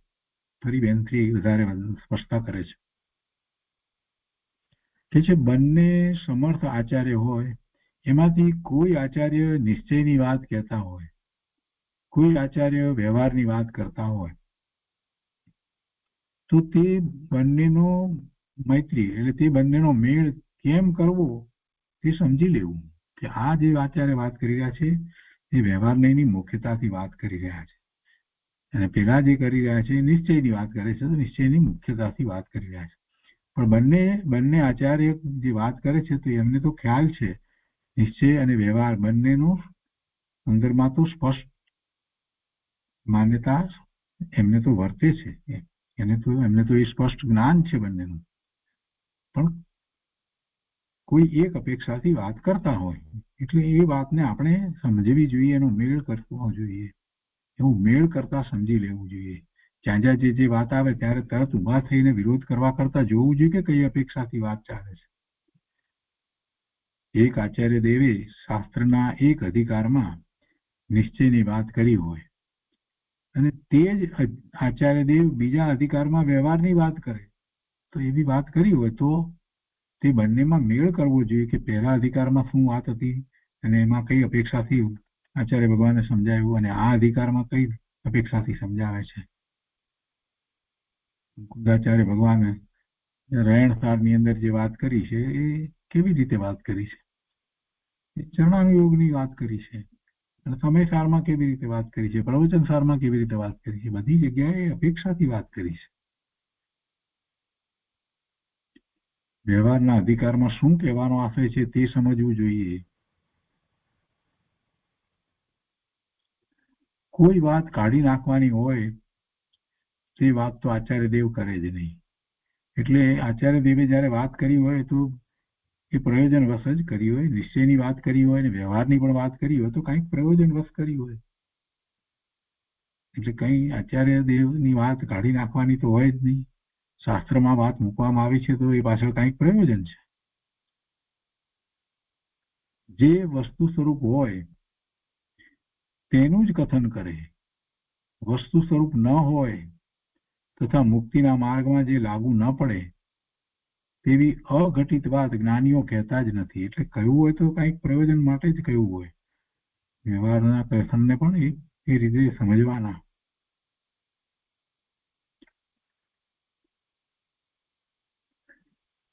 ફરી બેનથી વધારે સ્પષ્ટતા કરે છે કે છે બંને સમર્થ આચાર્ય હોય, એમાંથી કોઈ આચાર્ય નિશ્ચયની વાત કહેતા હોય, કોઈ આચાર્ય વ્યવહારની વાત કરતા હોય, તો તે બંનેનો મૈત્રી એટલે તે બંનેનો મેળ કેમ કરવો તે સમજી લેવું કે આ જે આચાર્ય વાત કરી રહ્યા છે એ વ્યવહારની મુખ્યતાથી વાત કરી રહ્યા છે, અને પેલા જે કરી રહ્યા છે નિશ્ચયની વાત કરે છે તો નિશ્ચયની મુખ્યતાથી વાત કરી રહ્યા છે. પણ બંને આચાર્ય જે વાત કરે છે તો એમને તો ખ્યાલ છે નિશ્ચય અને વ્યવહાર બંનેનો અંદરમાં તો સ્પષ્ટ માન્યતા એમને તો વર્તે છે, એમને તો એ સ્પષ્ટ જ્ઞાન છે બંનેનું. પણ કોઈ એક અપેક્ષાથી વાત કરતા હોય એટલે એ વાતને આપણે સમજવી જોઈએ, એનો મેળ કરવો જોઈએ, એવું મેળ કરતા સમજી લેવું જોઈએ. જ્યાં જ્યાં જે વાત આવે ત્યારે તરત ઉભા થઈને વિરોધ કરવા કરતા જોવું જોઈએ કે કઈ અપેક્ષાથી વાત ચાલે છે. એક આચાર્ય દેવે શાસ્ત્રના એક અધિકારમાં નિશ્ચયની વાત કરી હોય અને તે જ આચાર્ય દેવ બીજા અધિકારમાં વ્યવહારની વાત કરે તો એવી વાત કરી હોય તો તે બંનેમાં મેળ કરવો જોઈએ કે પહેલા અધિકારમાં શું વાત હતી અને એમાં કઈ અપેક્ષાથી આચાર્ય ભગવાને સમજાવ્યું અને આ અધિકારમાં કઈ અપેક્ષાથી સમજાવે છે. આચાર્ય ભગવાને રયણસારની અંદર જે વાત કરી છે એ કેવી રીતે વાત કરી છે, ચરણાનુયોગની વાત કરી છે, અને સમયસારમાં કેવી રીતે વાત કરી છે, પ્રવચનસારમાં કેવી રીતે વાત કરી છે, બધી જગ્યાએ અપેક્ષાથી વાત કરી છે. વ્યવહારના અધિકારમાં શું કહેવાનો આશય છે તે સમજવું જોઈએ. કોઈ વાત કાઢી નાખવાની હોય તે વાત તો આચાર્ય દેવ કરે જ નહીં. એટલે આચાર્ય દેવે જયારે વાત કરી હોય તો એ પ્રયોજનવશ જ કરી હોય, નિશ્ચયની વાત કરી હોય અને વ્યવહારની પણ વાત કરી હોય તો કંઈક પ્રયોજનવશ કરી હોય. એટલે કંઈ આચાર્ય દેવની વાત કાઢી નાખવાની તો હોય જ નહીં. શાસ્ત્રમાં વાત મૂકવામાં આવી છે તો એ પાછળ કંઈક પ્રયોજન છે. જે વસ્તુ સ્વરૂપ હોય તેનું જ કથન કરે. વસ્તુ સ્વરૂપ ન હોય તથા મુક્તિના માર્ગમાં જે લાગુ ન પડે તેવી અઘટિત વાત જ્ઞાનીઓ કહેતા જ નથી. એટલે કહ્યું હોય તો કંઈક પ્રયોજન માટે જ કહ્યું હોય. વ્યવહારના કથનને પણ એ રીતે સમજવાના.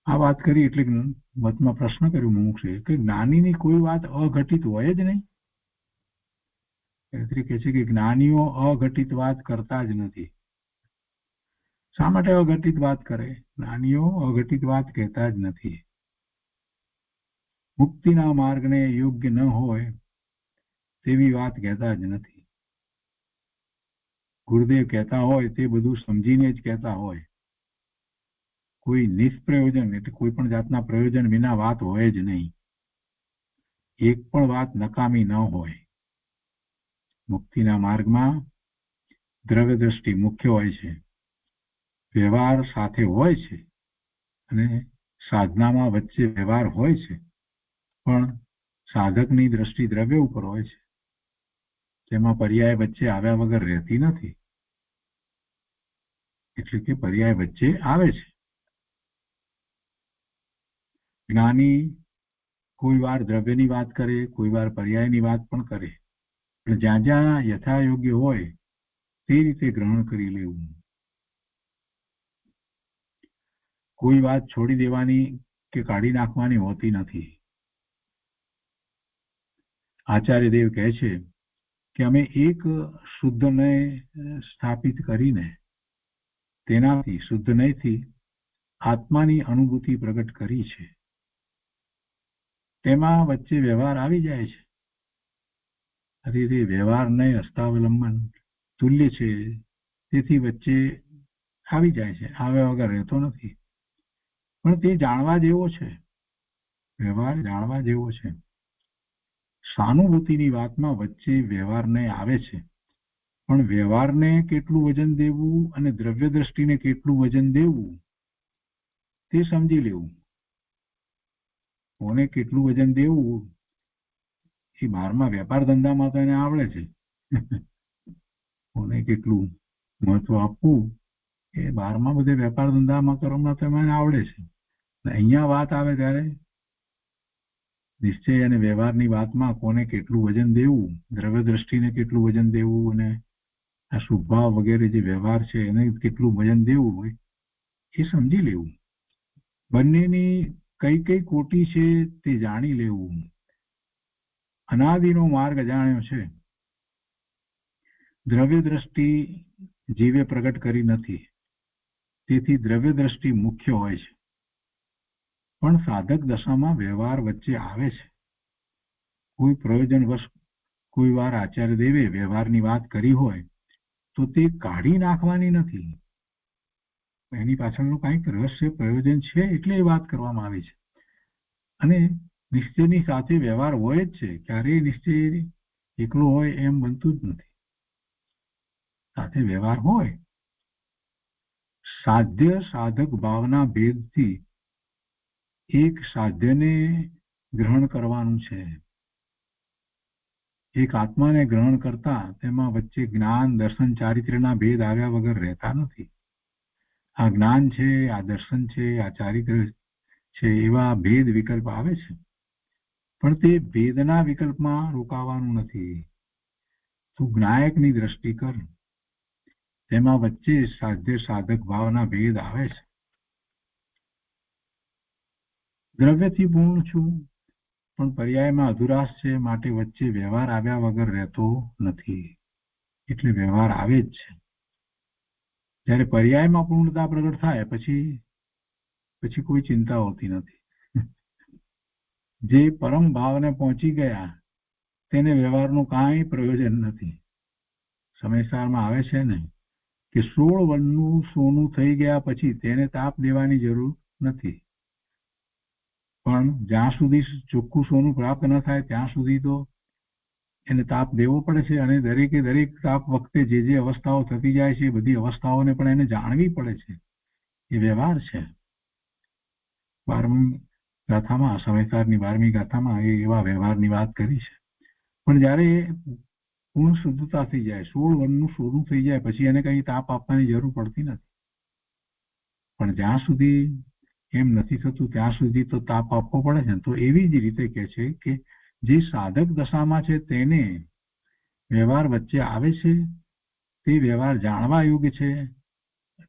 આ વાત કરી એટલે મતમાં પ્રશ્ન કર્યો મુમુક્ષે કે જ્ઞાનીની કોઈ વાત અઘટિત હોય જ નહીં. એટલે કહે છે કે જ્ઞાનીઓ અઘટિત વાત કરતા જ નથી. શા માટે અઘટિત વાત કરે? જ્ઞાનીઓ અઘટિત વાત કહેતા જ નથી. મુક્તિના માર્ગને યોગ્ય ન હોય તેવી વાત કહેતા જ નથી. ગુરુદેવ કહેતા હોય તે બધું સમજીને જ કહેતા હોય. કોઈ નિષ્પ્રયોજન એટલે કોઈ પણ જાતના પ્રયોજન વિના વાત હોય જ નહીં. એક પણ વાત નકામી ન હોય. મુક્તિના માર્ગમાં દ્રવ્ય દ્રષ્ટિ મુખ્ય હોય છે, વ્યવહાર સાથે હોય છે અને સાધનામાં વચ્ચે વ્યવહાર હોય છે, પણ સાધકની દ્રષ્ટિ દ્રવ્ય ઉપર હોય છે. તેમાં પર્યાય વચ્ચે આવ્યા વગર રહેતી નથી. એટલે કે પર્યાય વચ્ચે આવે છે. જ્ઞાની કોઈ વાર દ્રવ્યની વાત કરે, કોઈ વાર પર્યાયની વાત પણ કરે, પણ જ્યાં જ્યાં યથાયોગ્ય હોય તે રીતે ગ્રહણ કરી લેવું. કોઈ વાત છોડી દેવાની કે કાઢી નાખવાની હોતી નથી. આચાર્ય દેવ કહે છે કે અમે એક શુદ્ધને સ્થાપિત કરીને તેનાથી શુદ્ધ નયથી આત્માની અનુભૂતિ પ્રગટ કરી છે. તેમાં વચ્ચે વ્યવહાર આવી જાય છે. અરે તે વ્યવહાર નહીં હસ્તાવલંબન તુલ્ય છે, તેથી વચ્ચે આવી જાય છે, આવ્યા વગર રહેતો નથી. પણ તે જાણવા જેવો છે. વ્યવહાર જાણવા જેવો છે. સાનુભૂતિની વાતમાં વચ્ચે વ્યવહારને આવે છે, પણ વ્યવહારને કેટલું વજન દેવું અને દ્રવ્ય દ્રષ્ટિને કેટલું વજન દેવું તે સમજી લેવું. કોને કેટલું વજન દેવું એ બહારમાં વેપાર ધંધામાં તો એને આવડે છે. કોને કેટલું મહત્વ આપવું એ બહારમાં બધે વેપાર ધંધામાં કરવામાં તો એને આવડે છે. અહીંયા વાત આવે ત્યારે નિશ્ચય અને વ્યવહારની વાતમાં કોને કેટલું વજન દેવું, દ્રવ્ય દ્રષ્ટિને કેટલું વજન દેવું અને આ શુભભાવ વગેરે જે વ્યવહાર છે એને કેટલું વજન દેવું હોય એ સમજી લેવું. બંનેની કઈ કઈ કોટી છે તે જાણી લેવું. અનાદિનો માર્ગ જાણ્યો છે. દ્રવ્ય દ્રષ્ટિ જીવે પ્રગટ કરી નથી, તેથી દ્રવ્ય દ્રષ્ટિ મુખ્ય હોય છે. પણ સાધક દશામાં વ્યવહાર વચ્ચે આવે છે. કોઈ પ્રયોજનવશ કોઈ વાર આચાર્ય દેવે વ્યવહારની વાત કરી હોય તો તે કાઢી નાખવાની નથી. એની પાછળનું કંઈક રહસ્ય પ્રયોજન છે એટલે એ વાત કરવામાં આવી છે. અને નિશ્ચયની સાથે વ્યવહાર હોય જ છે. ક્યારેય નિશ્ચય એકલો હોય એમ બનતું જ નથી, સાથે વ્યવહાર હોય. સાધ્ય સાધક ભાવના ભેદથી એક સાધ્યને ગ્રહણ કરવાનું છે. એક આત્માને ગ્રહણ કરતા તેમાં વચ્ચે જ્ઞાન દર્શન ચારિત્ર્યના ભેદ આવ્યા વગર રહેતા નથી. આ જ્ઞાન છે, આ દર્શન છે, આ ચારિત્ર્ય છે, એવા ભેદ વિકલ્પ આવે છે. પણ તે ભેદના વિકલ્પમાં રોકાવાનું નથી. તું જ્ઞાયકની દ્રષ્ટિ કર, તેમાં વચ્ચે સાધ્ય સાધક ભાવના ભેદ આવે છે. દ્રવ્યથી પૂર્ણ છું પણ પર્યાયમાં અધુરાશ છે, માટે વચ્ચે વ્યવહાર આવ્યા વગર રહેતો નથી, એટલે વ્યવહાર આવે જ છે. જ્યારે પર્યાયમાં પૂર્ણતા પ્રગટ થાય પછી કોઈ ચિંતા હોતી નથી. જે પરમ ભાવને પહોંચી ગયા તેને વ્યવહારનું કાંઈ પ્રયોજન નથી. સમયસારમાં આવે છે ને કે 16 વનનું સોનું થઈ ગયા પછી તેને તાપ દેવાની જરૂર નથી. પણ જ્યાં સુધી ચોખ્ખું સોનું પ્રાપ્ત ન થાય ત્યાં સુધી તો એને તાપ દેવો પડે છે. અને દરેકે દરેક તાપ વખતે જે અવસ્થાઓ થતી જાય છે એ બધી અવસ્થાઓને પણ એને જાણવી પડે છે. એ વ્યવહાર છે. 12મી ગાથામાં, સમયસારની 12મી ગાથામાં એવા વ્યવહારની વાત કરી છે. પણ જ્યારે પૂર્ણ શુદ્ધતા થઈ જાય, 16 વનનું સોનું થઈ જાય પછી એને કઈ તાપ આપવાની જરૂર પડતી નથી. પણ જ્યાં સુધી એમ નથી થતું ત્યાં સુધી તો તાપ આપવો પડે છે. તો એવી જ રીતે કહે છે કે જે સાધક દશામાં છે તેને વ્યવહાર વચ્ચે આવે છે, તે વ્યવહાર જાણવા યોગ્ય છે,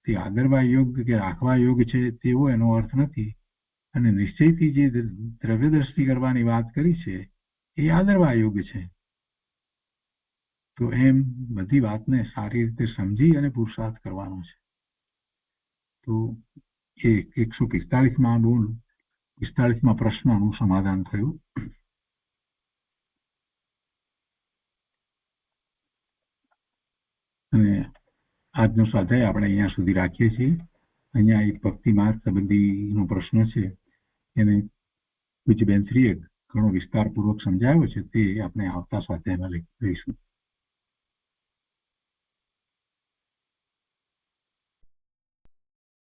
તે આદરવા યોગ્ય કે રાખવા યોગ્ય છે તેવો એનો અર્થ નથી. અને નિશ્ચયથી જે દ્રવ્ય દ્રષ્ટિ કરવાની વાત કરી છે એ આદરવા યોગ્ય છે. તો એમ બધી વાતને સારી રીતે સમજી અને પુરુષાર્થ કરવાનો છે. તો એ 145માં પ્રશ્નનું સમાધાન થયું. અને આજનો સ્વાધ્યાય આપણે અહીંયા સુધી રાખીએ છીએ. અહીંયા એક ભક્તિ માર્ગ સંબંધીનો પ્રશ્ન છે, એને પૂજ્ય બેન શ્રીએ ઘણો વિસ્તારપૂર્વક સમજાવ્યો છે, તે આપણે આવતા સ્વાધ્યાયમાં લઈશું.